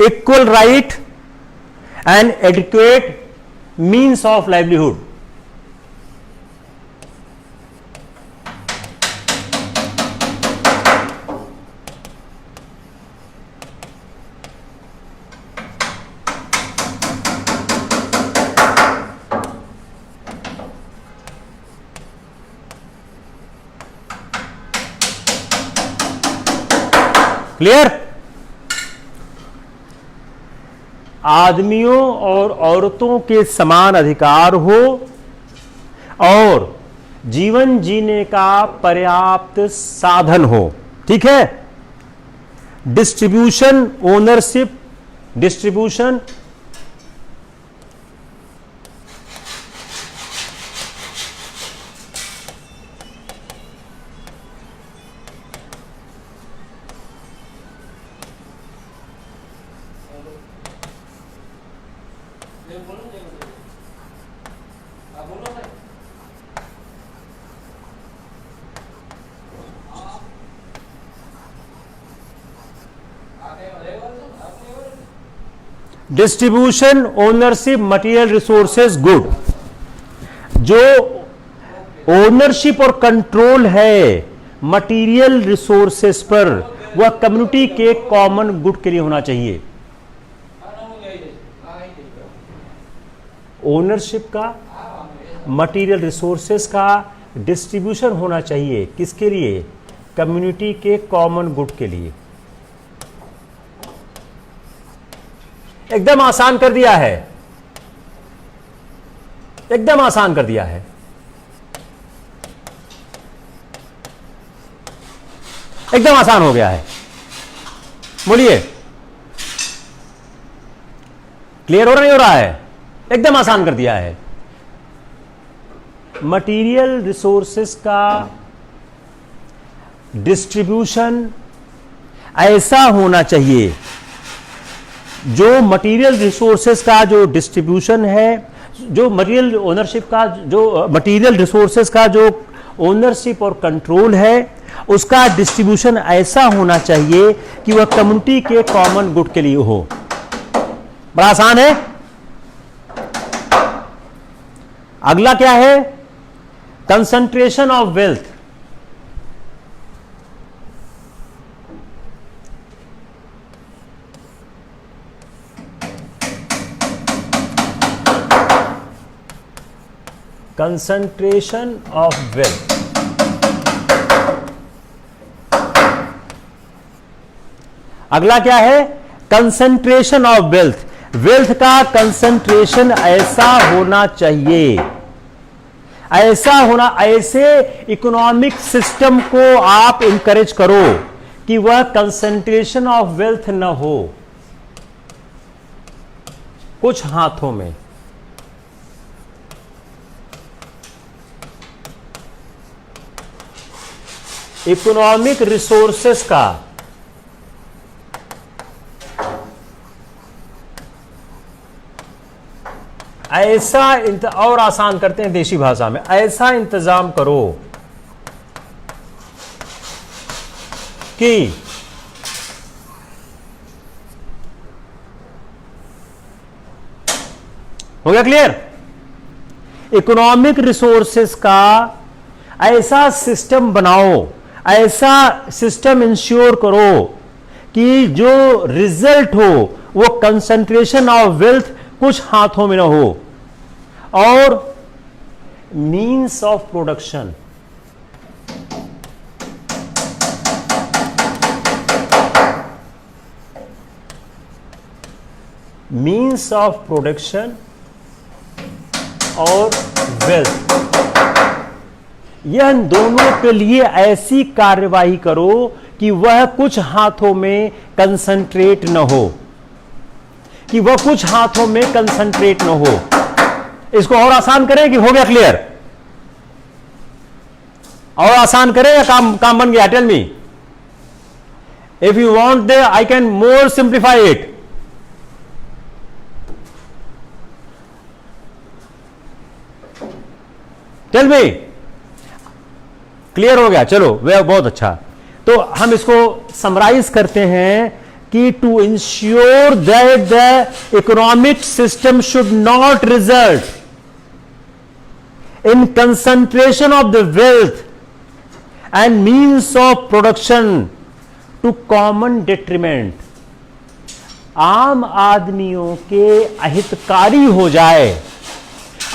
equal right and adequate means of livelihood. Clear? आदमियों और औरतों के समान अधिकार हो और जीवन जीने का पर्याप्त साधन हो। ठीक है? Distribution, ownership, distribution, distribution, ownership, material, resources, good. जो ओनरशिप और कंट्रोल है मटेरियल रिसोर्सेस पर, वह कम्युनिटी के कॉमन गुड के लिए होना चाहिए। ओनरशिप का, मटेरियल रिसोर्सेस का डिस्ट्रीब्यूशन होना चाहिए किसके लिए? कम्युनिटी के कॉमन गुड के लिए। एकदम आसान कर दिया है, एकदम आसान कर दिया है। एकदम आसान हो गया है। बोलिए, क्लियर हो रहा नहीं हो रहा है? एकदम आसान कर दिया है। मटेरियल रिसोर्सेस का डिस्ट्रीब्यूशन ऐसा होना चाहिए, जो मटेरियल रिसोर्सेस का जो डिस्ट्रीब्यूशन है, जो मटेरियल ओनरशिप का, जो मटेरियल रिसोर्सेस का जो ओनरशिप और कंट्रोल है, उसका डिस्ट्रीब्यूशन ऐसा होना चाहिए कि वह कम्युनिटी के कॉमन गुड के लिए हो। बड़ा आसान है। अगला क्या है? Concentration of wealth. Concentration of wealth. अगला क्या है? Concentration of wealth. वेल्थ का कंसंट्रेशन ऐसा होना चाहिए, ऐसा होना, ऐसे इकोनॉमिक सिस्टम को आप इंकरेज करो कि वह कंसंट्रेशन ऑफ वेल्थ न हो कुछ हाथों में। इकोनॉमिक रिसोर्सेस का ऐसा और आसान करते हैं देशी भाषा में, ऐसा इंतजाम करो कि हो गया क्लियर? इकोनॉमिक रिसोर्सेस का ऐसा सिस्टम बनाओ, ऐसा सिस्टम इंश्योर करो कि जो रिजल्ट हो वो कंसंट्रेशन ऑफ वेल्थ कुछ हाथों में ना हो, और means of production, means of production और वेल्थ, यह दोनों के लिए ऐसी कार्यवाही करो कि वह कुछ हाथों में कंसंट्रेट न हो, कि वह कुछ हाथों में कंसंट्रेट न हो। इसको और आसान करें कि हो गया क्लियर? और आसान करें या काम बन गया? Tell me. If you want they I can more simplify it. Tell me. Clear हो गया? चलो वह बहुत अच्छा। तो हम इसको समराइज करते हैं कि to ensure that the economic system should not result in concentration of the wealth and means of production to common detriment, आम आदमियों के अहितकारी हो जाए,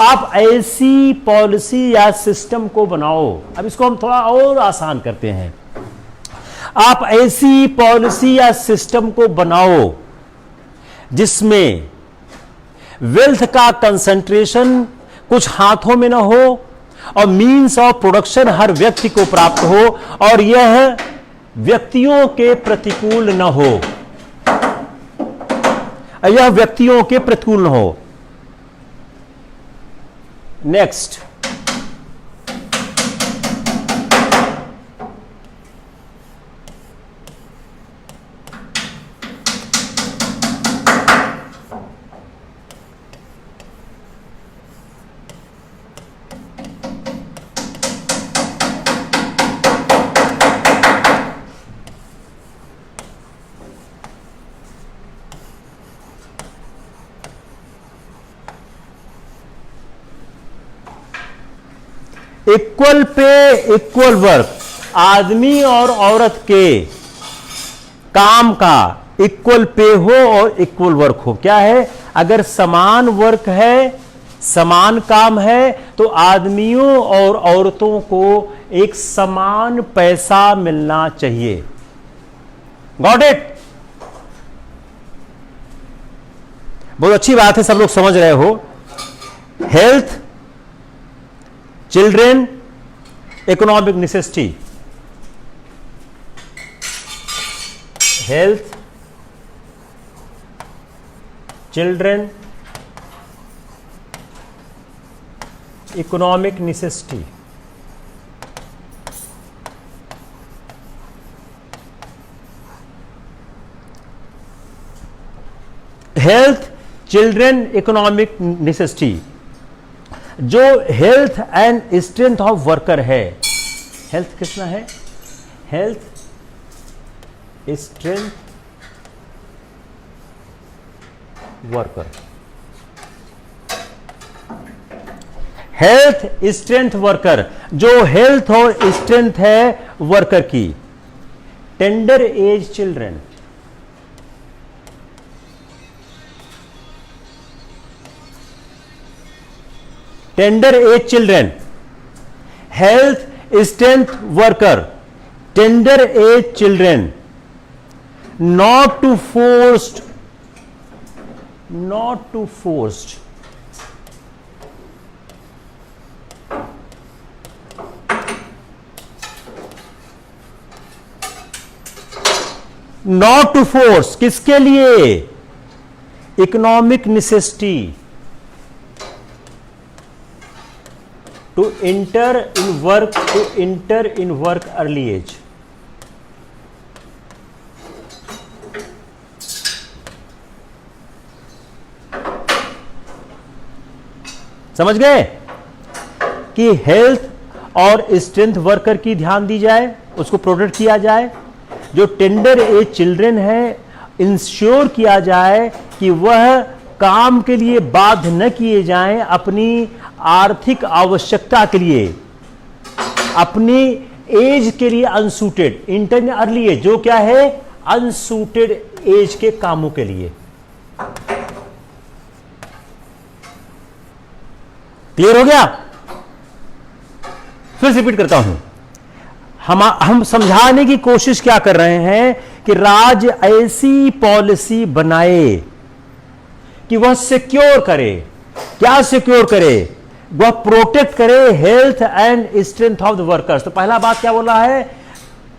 आप ऐसी पॉलिसी या सिस्टम को बनाओ। अब इसको हम थोड़ा और आसान करते हैं। आप ऐसी पॉलिसी या सिस्टम को बनाओ जिसमें वेल्थ का कंसंट्रेशन कुछ हाथों में ना हो और मीन्स ऑफ प्रोडक्शन हर व्यक्ति को प्राप्त हो, और यह व्यक्तियों के प्रतिकूल न हो, यह व्यक्तियों के प्रतिकूल न हो। Next, equal pay equal work, आदमी और औरत के काम का इक्वल पे हो और इक्वल वर्क हो। क्या है, अगर समान वर्क है, समान काम है, तो आदमियों और औरतों को एक समान पैसा मिलना चाहिए। Got it? बहुत अच्छी बात है, सब लोग समझ रहे हो। Health, children, economic necessity. Health, children, economic necessity. Health, children, economic necessity. जो health and strength of worker है, हेल्थ कितना है, health, strength, worker. Health, strength, worker. जो हेल्थ और स्ट्रेंथ है वर्कर की। Tender age children, tender age children, health, strength, worker, tender age children, not to forced, not to forced, not to force। किसके लिए? Economic necessity, to enter in work, to enter in work early age. समझ गए कि हेल्थ और स्ट्रेंथ वर्कर की ध्यान दी जाए, उसको प्रोटेक्ट किया जाए। जो टेंडर एज चिल्ड्रन है, इंश्योर किया जाए कि वह काम के लिए बाध्य न किए जाएं, अपनी आर्थिक आवश्यकता के लिए, अपनी एज के लिए अनसूटेड, इंटर अर्ली एज, जो क्या है, अनसूटेड एज के कामों के लिए। क्लियर हो गया? फिर रिपीट करता हूं। हम समझाने की कोशिश क्या कर रहे हैं कि राज्य ऐसी पॉलिसी बनाए कि वह सिक्योर करे। क्या सिक्योर करे? वह प्रोटेक्ट करे health and strength of the workers. तो पहला बात क्या बोला है?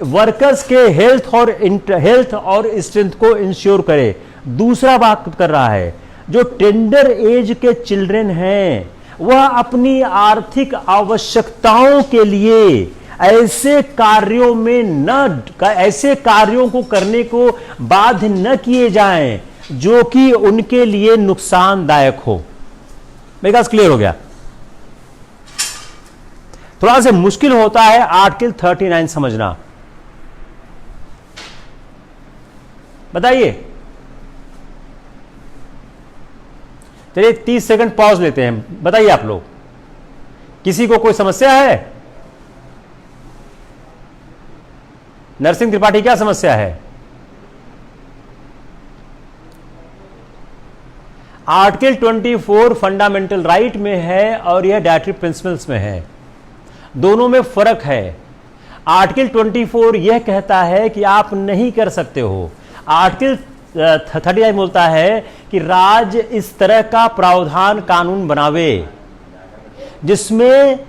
वर्कर्स के हेल्थ और स्ट्रेंथ को इंश्योर करे। दूसरा बात कर रहा है, जो टेंडर एज के चिल्ड्रन हैं, वह अपनी आर्थिक आवश्यकताओं के लिए ऐसे कार्यों में ऐसे कार्यों को करने को बाध्य न किए जाएं जो कि उनके लिए नुकसानदायक हो। मेरे पास क्लियर हो गया? थोड़ा सा मुश्किल होता है आर्टिकल 39 समझना। बताइए। चलिए 30 सेकंड पॉज लेते हैं। बताइए आप लोग, किसी को कोई समस्या है? नरसिंह त्रिपाठी, क्या समस्या है? आर्टिकल 24 फंडामेंटल राइट में है और यह डायरेक्टिव प्रिंसिपल्स में है। दोनों में फर्क है। आर्टिकल 24 यह कहता है कि आप नहीं कर सकते हो। आर्टिकल 39 बोलता है कि राज्य इस तरह का प्रावधान कानून बनावे जिसमें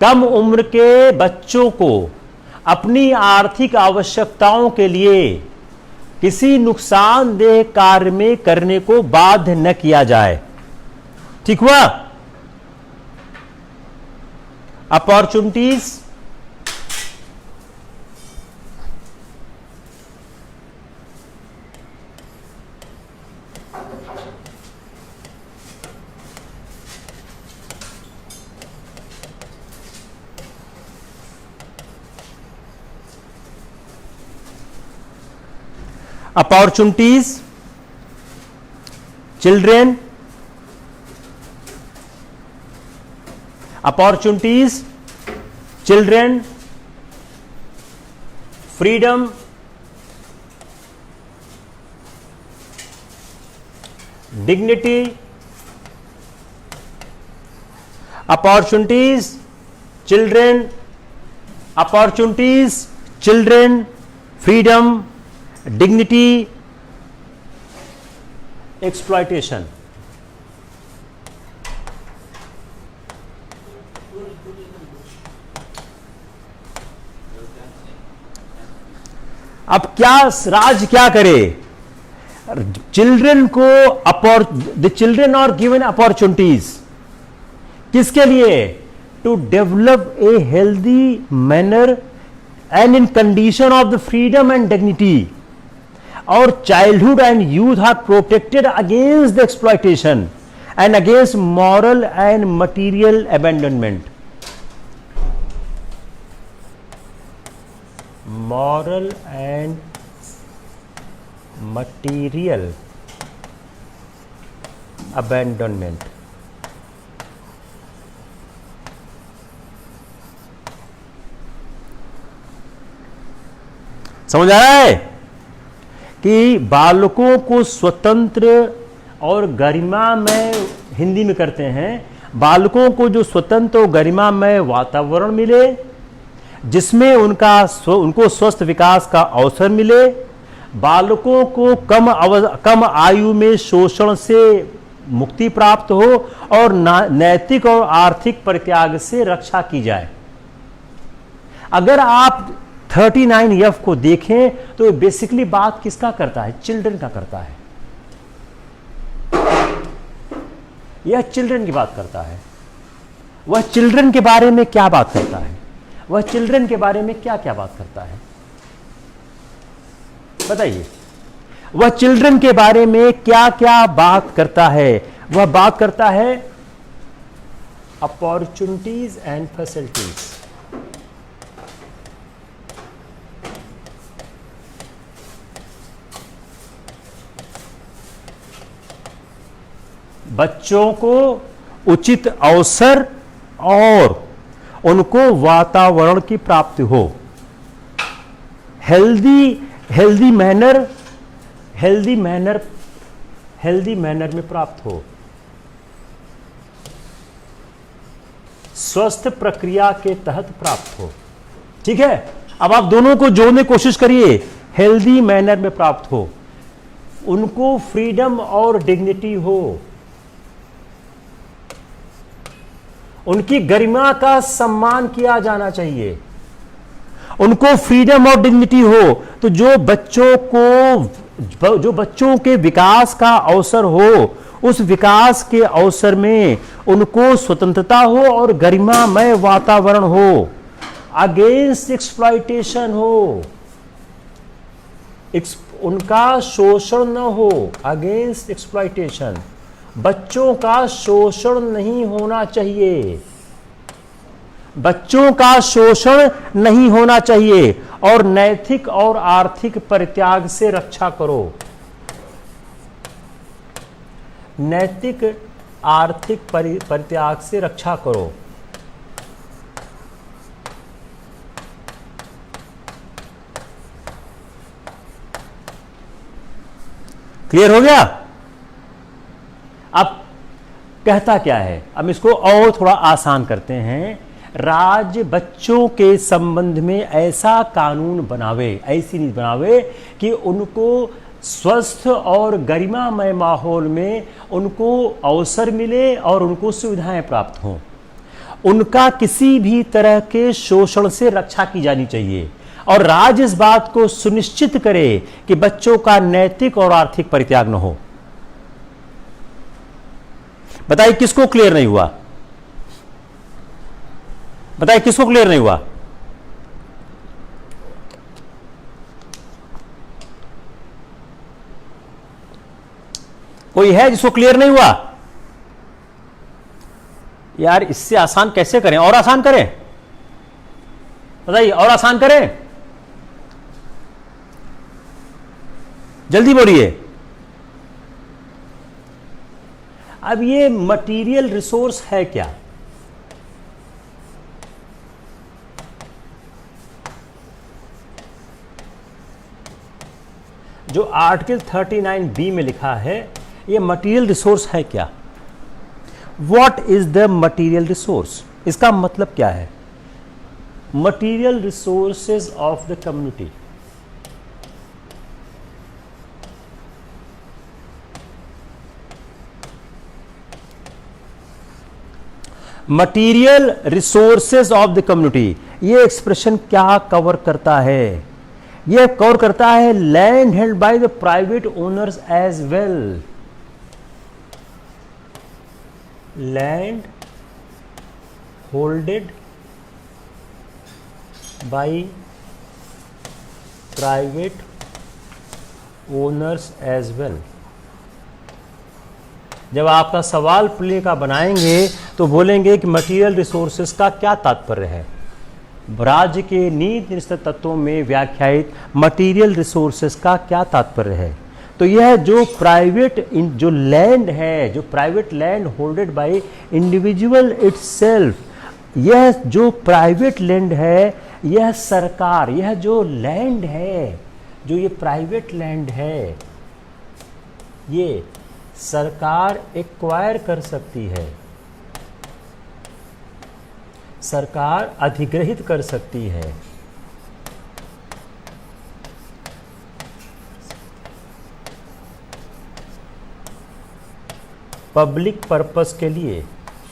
कम उम्र के बच्चों को अपनी आर्थिक आवश्यकताओं के लिए किसी नुकसानदेह कार्य में करने को बाध्य न किया जाए। ठीक हुआ? Opportunities, opportunities, children, opportunities, children, freedom, dignity, opportunities, children, opportunities, children, freedom, dignity, exploitation. अब क्या राज क्या करे? चिल्ड्रन को the children are given opportunities किसके लिए? To develop a healthy manner and in condition of the freedom and dignity. और childhood and youth are protected against the exploitation and against moral and material abandonment. moral and material abandonment. समझ आ रहा है कि बालकों को स्वतंत्र और गरिमामय, हिंदी में करते हैं, बालकों को जो स्वतंत्र और गरिमामय वातावरण मिले जिसमें उनको स्वस्थ विकास का अवसर मिले, बालकों को कम आयु में शोषण से मुक्ति प्राप्त हो और नैतिक और आर्थिक परित्याग से रक्षा की जाए. अगर आप 39F को देखें तो बेसिकली बात किसका करता है? चिल्ड्रन का करता है. यह चिल्ड्रन की बात करता है. वह चिल्ड्रन के बारे में क्या बात करता है? वह चिल्ड्रन के बारे में क्या क्या बात करता है? बताइए. वह चिल्ड्रन के बारे में क्या क्या बात करता है? वह बात करता है अपॉर्चुनिटीज एंड फैसिलिटीज. बच्चों को उचित अवसर और उनको वातावरण की प्राप्ति हो, हेल्दी मैनर में प्राप्त हो, स्वस्थ प्रक्रिया के तहत प्राप्त हो. ठीक है. अब आप दोनों को जोड़ने की कोशिश करिए. हेल्दी मैनर में प्राप्त हो, उनको फ्रीडम और डिग्निटी हो, उनकी गरिमा का सम्मान किया जाना चाहिए, उनको फ्रीडम और डिग्निटी हो. तो जो बच्चों के विकास का अवसर हो, उस विकास के अवसर में उनको स्वतंत्रता हो और गरिमामय वातावरण हो, अगेंस्ट एक्सप्लॉयटेशन हो, उनका शोषण न हो, अगेंस्ट एक्सप्लॉयटेशन. बच्चों का शोषण नहीं होना चाहिए, बच्चों का शोषण नहीं होना चाहिए. और नैतिक और आर्थिक परित्याग से रक्षा करो, नैतिक आर्थिक परित्याग से रक्षा करो. क्लियर हो गया? अब कहता क्या है? अब इसको और थोड़ा आसान करते हैं. राज्य बच्चों के संबंध में ऐसा कानून बनावे, ऐसी नीति बनावे कि उनको स्वस्थ और गरिमामय माहौल में उनको अवसर मिले और उनको सुविधाएं प्राप्त हों. उनका किसी भी तरह के शोषण से रक्षा की जानी चाहिए. और राज्य इस बात को सुनिश्चित करे कि बच्चों का नैतिक और आर्थिक परित्याग न हो. बताइए किसको क्लियर नहीं हुआ? बताइए किसको क्लियर नहीं हुआ? कोई है जिसको क्लियर नहीं हुआ? यार इससे आसान कैसे करें? और आसान करें? बताइए और आसान करें, जल्दी बोलिए. अब ये मटेरियल रिसोर्स है क्या? जो आर्टिकल 39B में लिखा है, ये मटेरियल रिसोर्स है क्या? What is the material resource? इसका मतलब क्या है? Material resources of the community. Material resources of the community, ये एक्सप्रेशन क्या कवर करता है? ये कवर करता है land held by the private owners as well. Land holded by private owners as well. जब आपका सवाल प्ले का बनाएंगे तो बोलेंगे कि मटेरियल रिसोर्सेज का क्या तात्पर्य है? राज्य के नीति निश्चित तत्वों में व्याख्यायित मटेरियल रिसोर्सेज का क्या तात्पर्य है? तो यह जो प्राइवेट जो लैंड है, जो private land holded by individual itself, यह जो प्राइवेट लैंड है, यह सरकार, यह जो लैंड है, जो ये प्राइवेट लैंड है, ये सरकार एक्वायर कर सकती है, सरकार अधिग्रहित कर सकती है। पब्लिक पर्पस के लिए,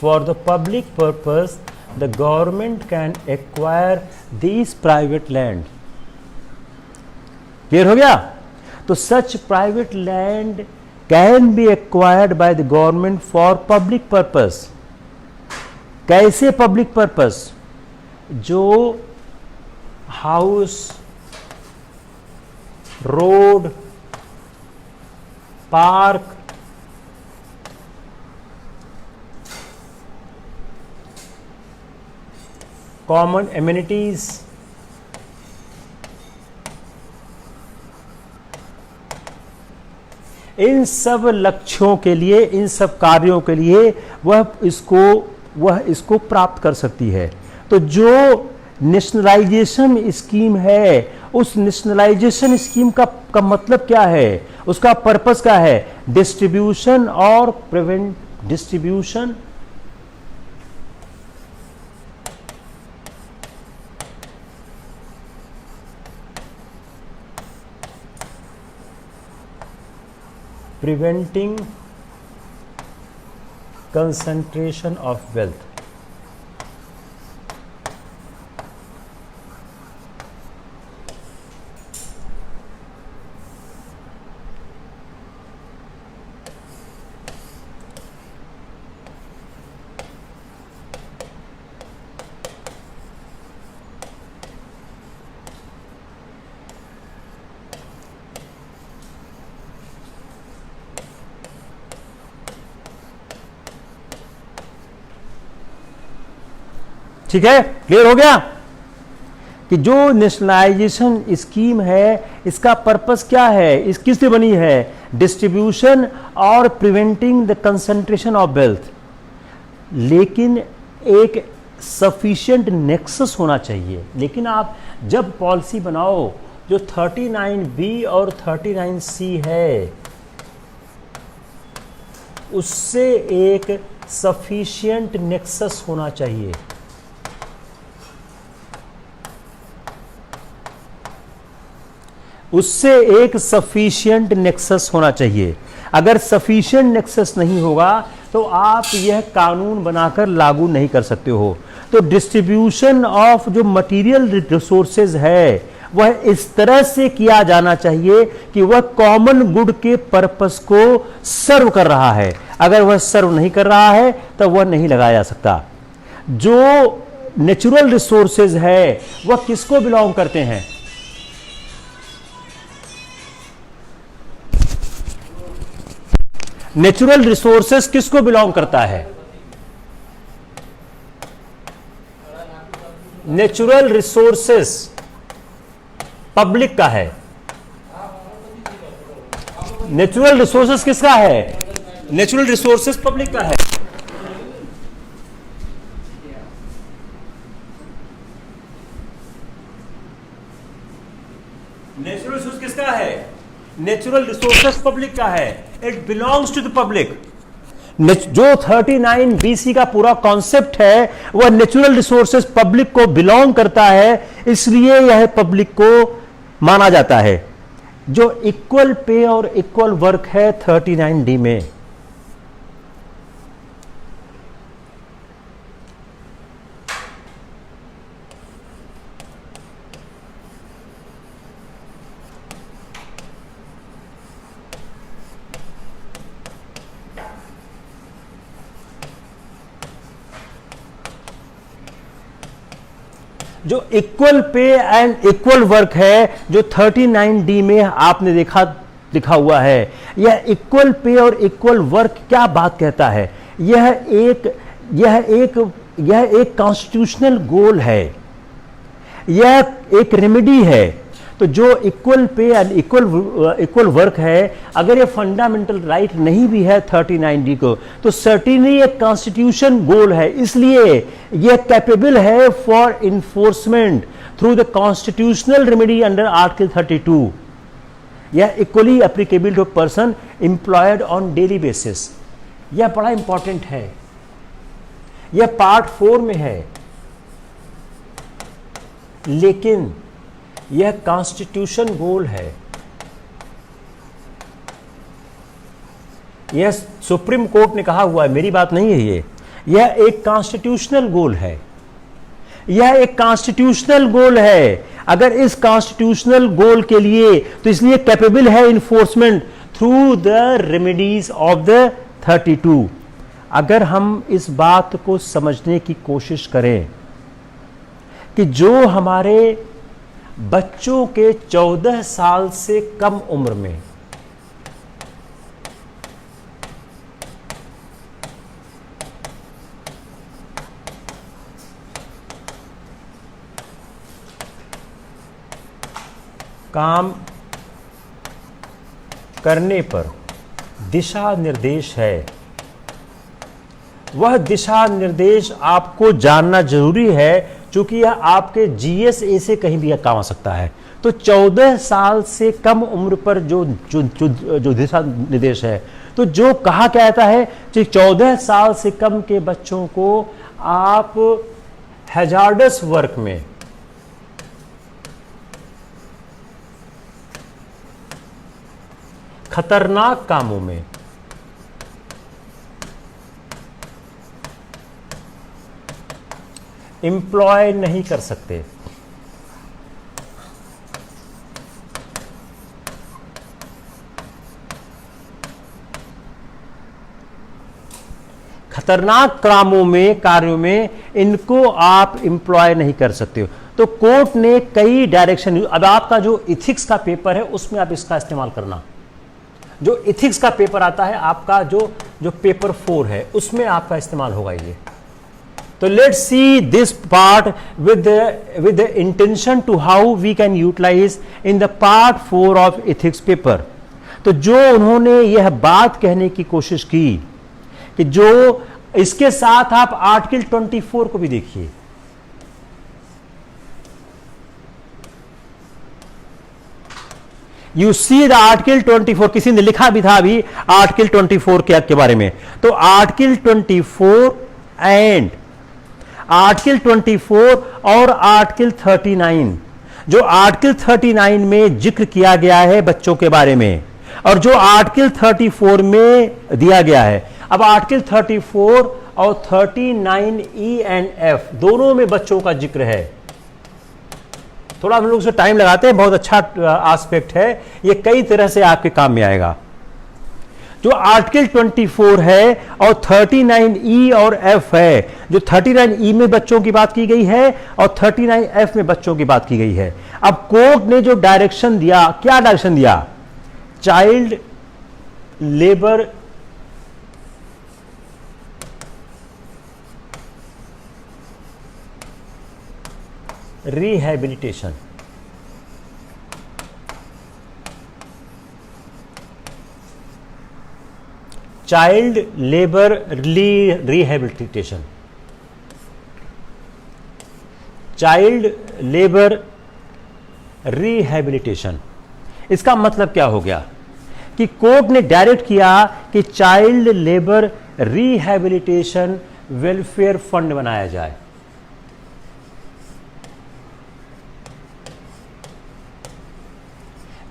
for the public purpose the government can acquire these private land. Clear हो गया? तो such private land can be acquired by the government for public purpose. कैसे पब्लिक पर्पस? जो house, road, park, common amenities, इन सब लक्ष्यों के लिए, इन सब कार्यों के लिए वह इसको प्राप्त कर सकती है। तो जो नेशनलाइजेशन स्कीम है, उस नेशनलाइजेशन स्कीम का मतलब क्या है? उसका पर्पस क्या है? डिस्ट्रीब्यूशन और distribution preventing concentration of wealth। ठीक है, क्लियर हो गया कि जो नेशनलाइजेशन स्कीम है, इसका पर्पस क्या है? इस किस से बनी है? डिस्ट्रीब्यूशन और preventing the concentration of wealth. लेकिन एक सफिशिएंट नेक्सस होना चाहिए। लेकिन आप जब पॉलिसी बनाओ, जो 39B और 39C है, उससे एक सफिशिएंट नेक्सस होना चाहिए। उससे एक सफिशिएंट नेक्सस होना चाहिए। अगर सफिशिएंट नेक्सस नहीं होगा तो आप यह कानून बनाकर लागू नहीं कर सकते हो। तो डिस्ट्रीब्यूशन ऑफ जो मटेरियल रिसोर्सेज है, वह इस तरह से किया जाना चाहिए कि वह कॉमन गुड के पर्पस को सर्व कर रहा है। अगर वह सर्व नहीं कर रहा है तो वह नहीं लगाया जा सकता। जो नेचुरल रिसोर्सेज है, वह किसको बिलोंग करते हैं? नेचुरल रिसोर्सेस किसको बिलोंग करता है? नेचुरल रिसोर्सेस पब्लिक का है। नेचुरल रिसोर्सेस किसका है? नेचुरल रिसोर्सेस पब्लिक का है। नेचुरल रिसोर्स किसका है? नेचुरल रिसोर्सेस पब्लिक का है, it belongs to the public. जो 39 BC का पूरा कॉन्सेप्ट है वह नेचुरल रिसोर्सेस पब्लिक को बिलोंग करता है, इसलिए यह पब्लिक को माना जाता है। जो इक्वल पे और इक्वल वर्क है 39D में, जो equal pay and equal work है जो 39D में आपने लिखा हुआ है, यह इक्वल पे और इक्वल वर्क क्या बात कहता है? यह एक कॉन्स्टिट्यूशनल गोल है, यह एक रेमेडी है। तो जो equal pay and equal work है, अगर ये फंडामेंटल राइट नहीं भी है 39D को, तो सर्टेनली एक कॉन्स्टिट्यूशन गोल है, इसलिए यह कैपेबल है for enforcement through the constitutional remedy under article 32। यह equally applicable to person employed on daily basis. यह बड़ा इंपॉर्टेंट है, यह पार्ट 4 में है, लेकिन यह कॉन्स्टिट्यूशन गोल है। यह सुप्रीम कोर्ट ने कहा हुआ है, मेरी बात नहीं है यह एक कॉन्स्टिट्यूशनल गोल है, यह एक कॉन्स्टिट्यूशनल गोल है। अगर इस कॉन्स्टिट्यूशनल गोल के लिए, तो इसलिए कैपेबल है enforcement through the remedies of the 32। अगर हम इस बात को समझने की कोशिश करें कि जो हमारे बच्चों के 14 साल से कम उम्र में काम करने पर दिशा निर्देश है, वह दिशा निर्देश आपको जानना जरूरी है, क्योंकि यह आपके GSA से कहीं भी काम आ सकता है। तो 14 साल से कम उम्र पर जो दिशा निर्देश है, तो जो कहा कहता है कि 14 साल से कम के बच्चों को आप हैजार्डस वर्क में, खतरनाक कामों में, एम्प्लॉय नहीं कर सकते। खतरनाक कामों में, कार्यों में इनको आप एम्प्लॉय नहीं कर सकते हो। तो कोर्ट ने कई डायरेक्शन, अब आपका जो इथिक्स का पेपर है उसमें आप इसका इस्तेमाल करना। जो इथिक्स का पेपर आता है आपका, जो पेपर 4 है, उसमें आपका इस्तेमाल होगा ये। तो let's see this part with the intention to how we can utilize in the part 4 of ethics paper। तो जो उन्होंने यह बात कहने की कोशिश की कि जो इसके साथ आप आर्टिकल 24 को भी देखिए। यू सी द आर्टिकल 24, किसी ने लिखा भी था अभी आर्टिकल 24 के बारे में। तो आर्टिकल 24 एंड आर्टिकल 24 और आर्टिकल 39, जो आर्टिकल 39 में जिक्र किया गया है बच्चों के बारे में, और जो आर्टिकल 34 में दिया गया है। अब आर्टिकल 34 और 39E एंड F दोनों में बच्चों का जिक्र है। थोड़ा हम लोग उसे टाइम लगाते हैं, बहुत अच्छा एस्पेक्ट है ये, कई तरह से आपके काम में आएगा। जो आर्टिकल 24 है और 39E और F है, जो 39E में बच्चों की बात की गई है और 39F में बच्चों की बात की गई है। अब कोर्ट ने जो डायरेक्शन दिया, क्या डायरेक्शन दिया? Child labour rehabilitation, child labour rehabilitation, child labour rehabilitation. इसका मतलब क्या हो गया कि कोर्ट ने डायरेक्ट किया कि child labour rehabilitation welfare fund बनाया जाए।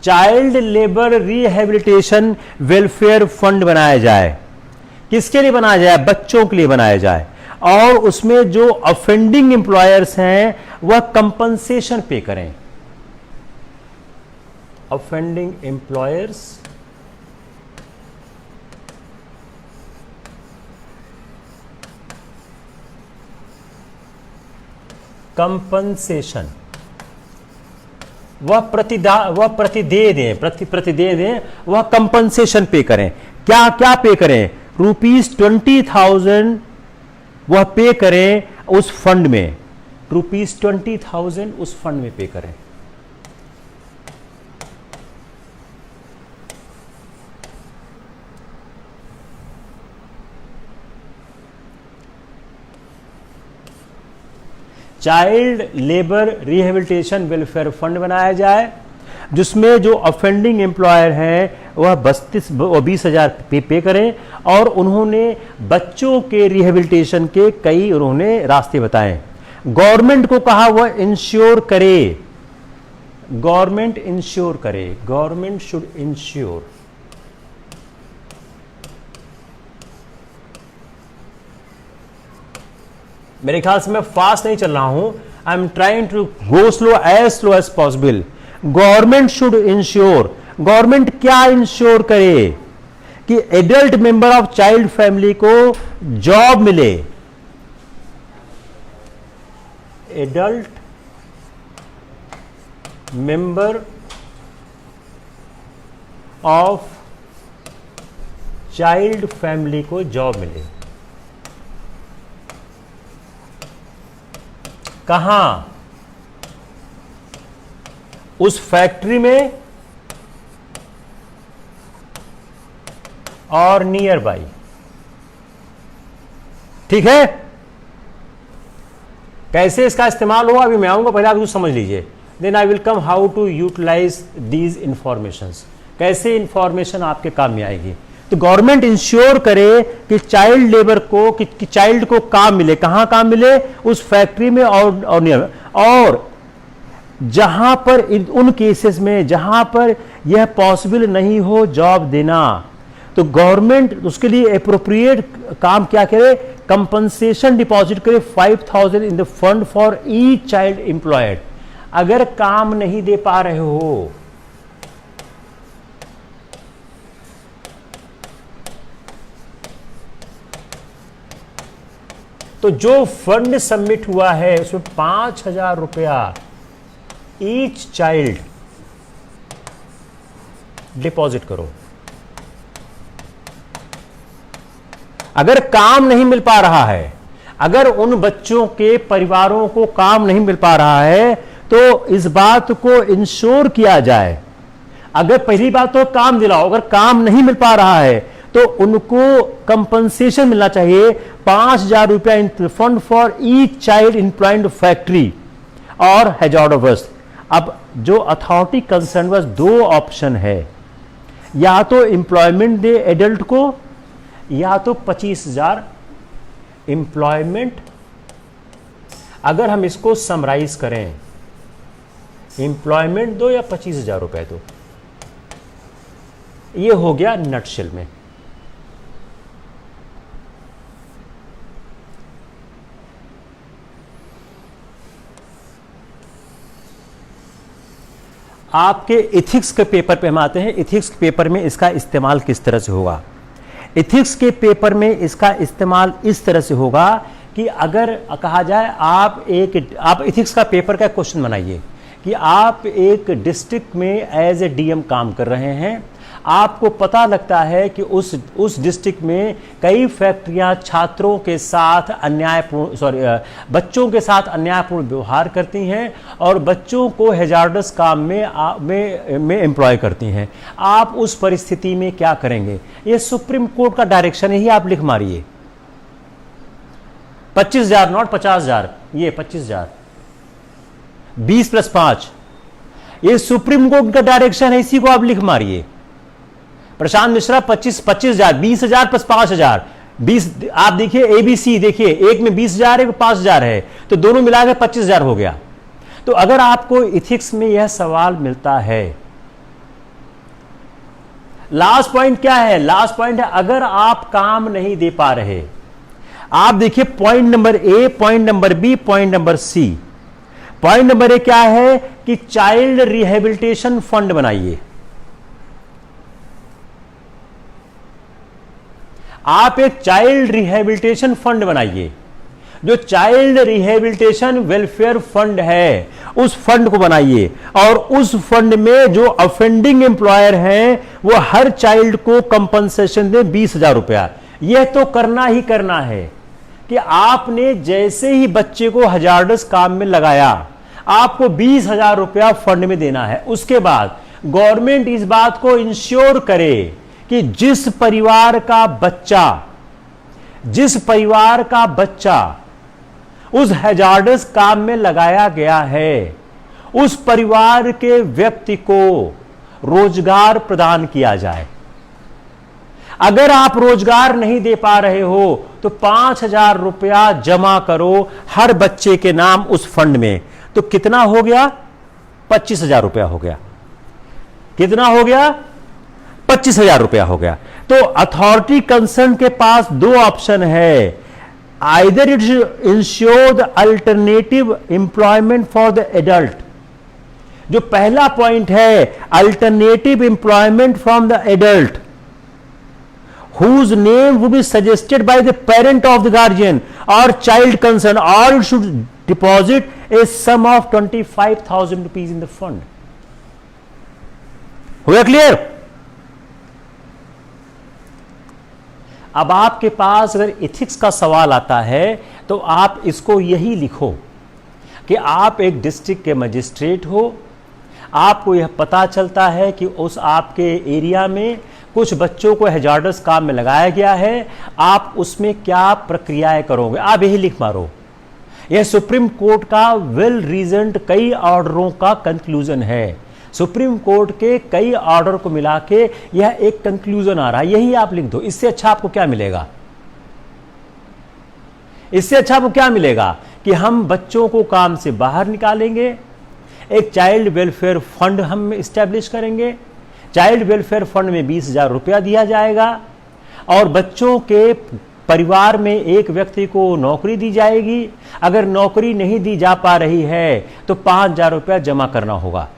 Child labour rehabilitation welfare fund बनाया जाए। किसके लिए बनाया जाए? बच्चों के लिए बनाया जाए, और उसमें जो ऑफेंडिंग एम्प्लॉयर्स हैं वह कंपनसेशन पे करें। ऑफेंडिंग एम्प्लॉयर्स कंपनसेशन, वह प्रतिदेय दें, वह कंपनसेशन पे करें। क्या क्या पे करें? ₹20,000 वह पे करें उस फंड में, ₹20,000 उस फंड में पे करें। Child labour rehabilitation welfare fund बनाया जाए, जिसमें जो ऑफेंडिंग एम्प्लॉयर हैं वह 20,000 पे करें, और उन्होंने बच्चों के रिहेबिलिटेशन के कई उन्होंने रास्ते बताए। गवर्नमेंट को कहा वह इंश्योर करे, गवर्नमेंट शुड इंश्योर। मेरे ख्याल से मैं फास्ट नहीं चल रहा हूं, I am trying to go slow as possible. Government should ensure, government क्या इंश्योर करे कि adult member of child family को जॉब मिले। Adult member of child family को जॉब मिले। कहां? उस फैक्ट्री में और नियर बाई। ठीक है? कैसे इसका इस्तेमाल होगा अभी मैं आऊंगा, पहले आप इसको समझ लीजिए, then I will come how to utilize these informations. कैसे इंफॉर्मेशन आपके काम में आएगी। तो गवर्नमेंट इंश्योर करे कि चाइल्ड लेबर को कि चाइल्ड को काम मिले। कहां काम मिले? उस फैक्ट्री में और नियर। और जहां पर उन केसेस में जहां पर यह पॉसिबल नहीं हो जॉब देना, तो गवर्नमेंट उसके लिए एप्रोप्रिएट काम क्या करे? कंपनसेशन डिपॉजिट करे 5,000 in the fund for each child employed. अगर काम नहीं दे पा रहे हो तो जो फंड सबमिट हुआ है उसमें 5,000 रुपया ईच चाइल्ड डिपॉजिट करो। अगर काम नहीं मिल पा रहा है, अगर उन बच्चों के परिवारों को काम नहीं मिल पा रहा है, तो इस बात को इंश्योर किया जाए। अगर पहली बात तो काम दिलाओ, अगर काम नहीं मिल पा रहा है तो उनको कंपनसेशन मिलना चाहिए 5,000 रुपया in fund for each child employed factory और हैजार्डस। अब जो अथॉरिटी कंसर्न बस दो ऑप्शन है, या तो एम्प्लॉयमेंट दे एडल्ट को, या तो 25,000 एम्प्लॉयमेंट। अगर हम इसको समराइज करें, एम्प्लॉयमेंट दो या 25,000 रुपए दो, ये हो गया नटशेल में। आपके इथिक्स के पेपर पे हम आते हैं। इथिक्स के पेपर में इसका इस्तेमाल किस तरह से होगा? इथिक्स के पेपर में इसका इस्तेमाल इस तरह से होगा कि अगर कहा जाए आप इथिक्स का पेपर का क्वेश्चन बनाइए कि आप एक डिस्ट्रिक्ट में एज ए डीएम काम कर रहे हैं, आपको पता लगता है कि उस डिस्ट्रिक्ट में कई फैक्ट्रियां छात्रों के साथ बच्चों के साथ अन्यायपूर्ण व्यवहार करती हैं और बच्चों को हैजार्डस काम में एम्प्लॉय करती हैं। आप उस परिस्थिति में क्या करेंगे? ये सुप्रीम कोर्ट का डायरेक्शन है, आप लिख मारिए। 25,000 नॉट 50,000, ये 25,000, 20 + 5 ये सुप्रीम कोर्ट का डायरेक्शन है, इसी को आप लिख मारिए। प्रशांत मिश्रा 25,000, 20,000 प्लस 5,000, 20। आप देखिए एबीसी, देखिए एक में 20,000 है, 5,000 है, तो दोनों मिलाकर 25,000 हो गया। तो अगर आपको इथिक्स में यह सवाल मिलता है, लास्ट पॉइंट क्या है? लास्ट पॉइंट है अगर आप काम नहीं दे पा रहे, आप देखिए point number A, point number B, point number C. Point number A क्या है कि चाइल्ड रिहेबिलिटेशन फंड बनाइए। आप एक चाइल्ड रिहेबिलिटेशन फंड बनाइए। जो चाइल्ड रिहेबिलिटेशन वेलफेयर फंड है उस फंड को बनाइए, और उस फंड में जो ऑफेंडिंग एम्प्लॉयर हैं वो हर चाइल्ड को कंपनसेशन दे 20,000 रुपया। यह तो करना ही करना है कि आपने जैसे ही बच्चे को हजार्डस काम में लगाया, आपको 20,000 रुपया फंड में देना है। उसके बाद गवर्नमेंट इस बात को इंश्योर करे कि जिस परिवार का बच्चा उस हजार्डस काम में लगाया गया है, उस परिवार के व्यक्ति को रोजगार प्रदान किया जाए। अगर आप रोजगार नहीं दे पा रहे हो तो 5,000 रुपया जमा करो हर बच्चे के नाम उस फंड में। तो कितना हो गया? 25,000 रुपया हो गया। कितना हो गया? 25,000 रुपया हो गया। तो अथॉरिटी कंसर्न के पास दो ऑप्शन है, either it ensure the alternative employment for the adult. जो पहला पॉइंट है alternative employment from the adult whose name would be suggested by the parent of the guardian or child concerned, or it should deposit a sum of 25,000 rupees in the fund. हो गया क्लियर? अब आपके पास अगर इथिक्स का सवाल आता है तो आप इसको यही लिखो कि आप एक डिस्ट्रिक्ट के मजिस्ट्रेट हो, आपको यह पता चलता है कि उस आपके एरिया में कुछ बच्चों को हैजार्डस काम में लगाया गया है, आप उसमें क्या प्रक्रियाएं करोगे, आप यही लिख मारो। यह सुप्रीम कोर्ट का वेल रीजन्ड कई ऑर्डरों का कंक्लूजन है। सुप्रीम कोर्ट के कई ऑर्डर को मिला के यह एक कंक्लूजन आ रहा है, यही आप लिख दो। इससे अच्छा आपको क्या मिलेगा? इससे अच्छा आपको क्या मिलेगा कि हम बच्चों को काम से बाहर निकालेंगे, एक चाइल्ड वेलफेयर फंड हम इस्टेब्लिश करेंगे, चाइल्ड वेलफेयर फंड में 20,000 रुपया दिया जाएगा, और बच्चों के परिवार में एक व्यक्ति को नौकरी दी जाएगी। अगर नौकरी नहीं दी जा पा रही है तो 5,000 रुपया जमा करना होगा।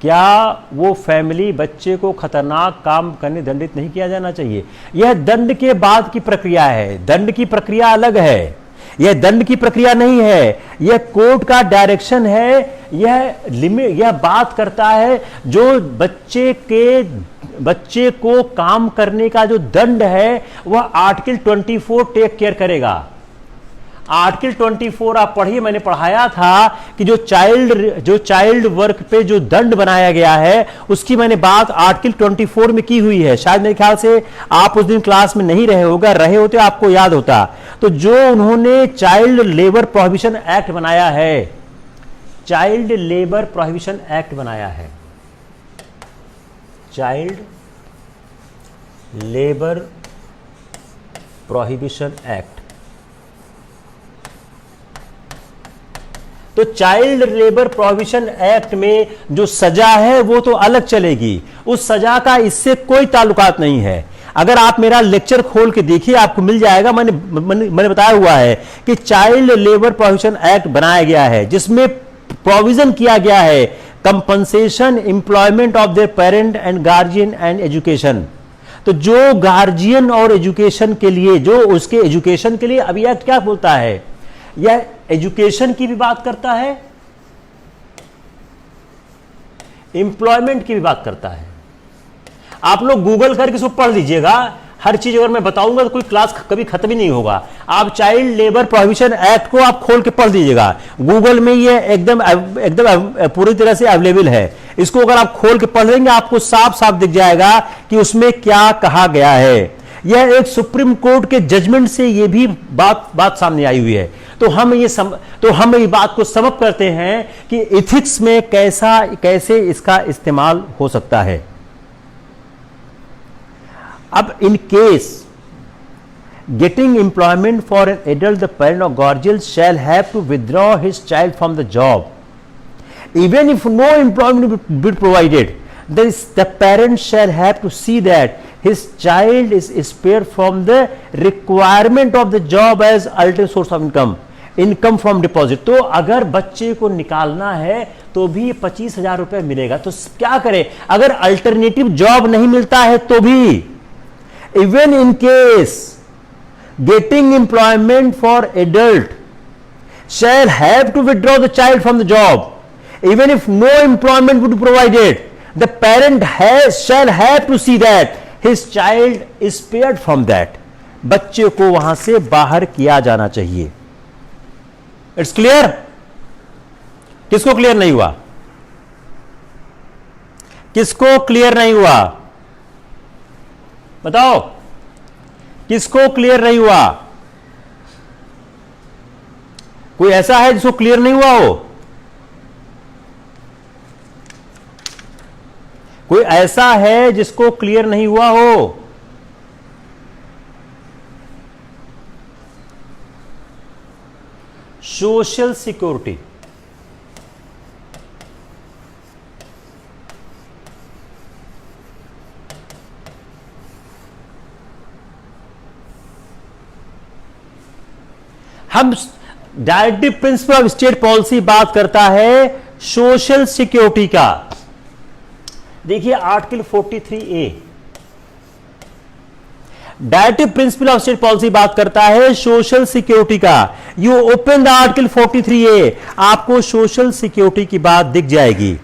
क्या वो फैमिली बच्चे को खतरनाक काम करने दंडित नहीं किया जाना चाहिए? यह दंड के बाद की प्रक्रिया है, दंड की प्रक्रिया अलग है, यह दंड की प्रक्रिया नहीं है, यह कोर्ट का डायरेक्शन है। यह बात करता है जो बच्चे को काम करने का जो दंड है वह आर्टिकल 24 टेक केयर करेगा। आर्टिकल 24 आप पढ़िए, मैंने पढ़ाया था कि जो चाइल्ड वर्क पे जो दंड बनाया गया है उसकी मैंने बात आर्टिकल 24 में की हुई है। शायद मेरे ख्याल से आप उस दिन क्लास में नहीं रहे होगा, रहे होते आपको याद होता। तो जो उन्होंने चाइल्ड लेबर प्रोहिबिशन एक्ट बनाया है, चाइल्ड लेबर प्रोहिबिशन एक्ट बनाया है, चाइल्ड लेबर प्रोहिबिशन एक्ट। तो चाइल्ड लेबर प्रोहिबिशन एक्ट में जो सजा है वो तो अलग चलेगी, उस सजा का इससे कोई ताल्लुकात नहीं है। अगर आप मेरा लेक्चर खोल के देखिए आपको मिल जाएगा, मैंने बताया हुआ है कि चाइल्ड लेबर प्रोहिबिशन एक्ट बनाया गया है जिसमें प्रोविजन किया गया है compensation employment of their parent and guardian and education. तो जो गार्जियन और एजुकेशन के लिए, जो उसके एजुकेशन के लिए, अभी एक्ट क्या बोलता है, यह एजुकेशन की भी बात करता है, एम्प्लॉयमेंट की भी बात करता है। आप लोग गूगल करके इसको पढ़ लीजिएगा, हर चीज अगर मैं बताऊंगा तो कोई क्लास कभी खत्म ही नहीं होगा। आप चाइल्ड लेबर प्रोहिबिशन एक्ट को आप खोल के पढ़ लीजिएगा, गूगल में ये एकदम पूरी तरह से अवेलेबल है। इसको अगर आप खोल के पढ़ लेंगे आपको साफ साफ दिख जाएगा कि उसमें क्या कहा गया है। यह एक सुप्रीम कोर्ट के जजमेंट से यह भी बात सामने आई हुई है। तो हम ये बात को समअप करते हैं कि एथिक्स में कैसे इसका इस्तेमाल हो सकता है। अब in case getting employment for an adult, the parent or guardian shall have to withdraw his child from the job. Even if no employment be provided, the parent shall have to see that his child is spared from the requirement of the job as alternate source of income from deposit. तो अगर बच्चे को निकालना है तो भी 25,000 रुपए मिलेगा। तो क्या करें अगर अल्टरनेटिव जॉब नहीं मिलता है तो भी? Even in case getting employment for adult shall have to withdraw the child from the job. Even if no employment would be provided, the parent shall have to see that his child is spared from that. बच्चे को वहां से बाहर किया जाना चाहिए। It's clear? किसको क्लियर नहीं हुआ? किसको क्लियर नहीं हुआ बताओ? किसको क्लियर नहीं हुआ? कोई ऐसा है जिसको क्लियर नहीं हुआ हो? कोई ऐसा है जिसको क्लियर नहीं हुआ हो? सोशल सिक्योरिटी, हम directive principle of state policy बात करता है सोशल सिक्योरिटी का। देखिए article 43A directive principle of state policy बात करता है सोशल सिक्योरिटी का। You open the article 43A, आपको सोशल सिक्योरिटी की बात दिख जाएगी।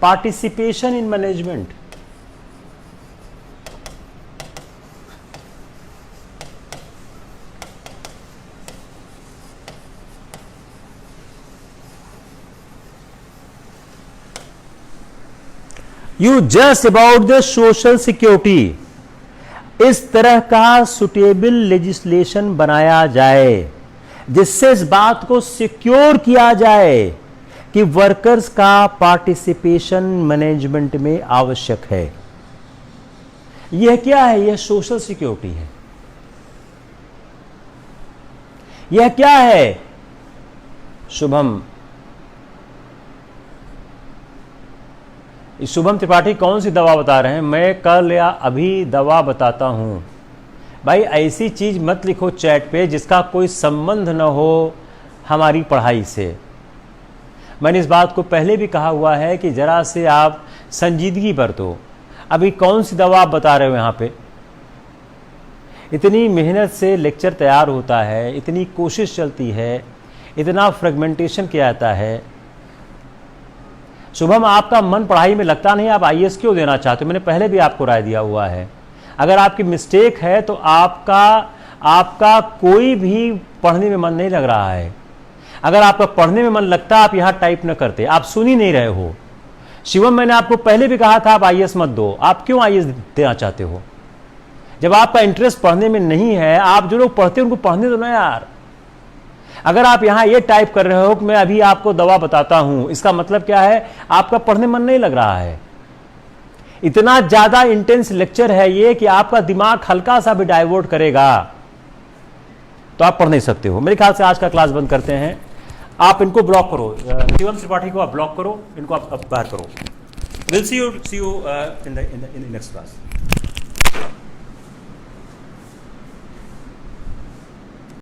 Participation in management, you just about the social security, इस तरह का सुटेबल लेजिस्लेशन बनाया जाए जिससे इस बात को सिक्योर किया जाए कि वर्कर्स का पार्टिसिपेशन मैनेजमेंट में आवश्यक है। यह क्या है? यह सोशल सिक्योरिटी है। यह क्या है? शुभम त्रिपाठी कौन सी दवा बता रहे हैं? मैं कल या अभी दवा बताता हूं। भाई ऐसी चीज मत लिखो चैट पे जिसका कोई संबंध न हो हमारी पढ़ाई से। मैंने इस बात को पहले भी कहा हुआ है कि जरा से आप संजीदगी बरतो। अभी कौन सी दवा आप बता रहे हो? यहां पे इतनी मेहनत से लेक्चर तैयार होता है, इतनी कोशिश चलती है, इतना फ्रेगमेंटेशन किया जाता है। शुभम आपका मन पढ़ाई में लगता नहीं, आप आईएएस क्यों देना चाहते हो? मैंने पहले भी आपको राय दिया हुआ है। अगर आपकी मिस्टेक है तो आपका कोई भी पढ़ने में मन नहीं लग रहा है। अगर आपका पढ़ने में मन लगता आप यहां टाइप न करते। आप सुन ही नहीं रहे हो। शिवम मैंने आपको पहले भी कहा था आप आईएएस मत दो। आप क्यों आईएएस देना चाहते हो? जब आपका इंटरेस्ट पढ़ने में नहीं है, आप जो लोग पढ़ते हैं उनको पढ़ने दो ना यार। अगर आप यहां ये टाइप कर रहे हो कि मैं अभी आपको दवा बताता हूं, इसका मतलब क्या है? आपका पढ़ने मन नहीं लग रहा है। इतना ज्यादा इंटेंस लेक्चर है ये कि आपका दिमाग हल्का सा भी डाइवर्ट करेगा तो आप पढ़ नहीं सकते हो। मेरे ख्याल से आज का क्लास बंद करते हैं। आप इनको ब्लॉक करो, शिवम त्रिपाठी को आप ब्लॉक करो, इनको आप बाहर करो। Will see you in the next class.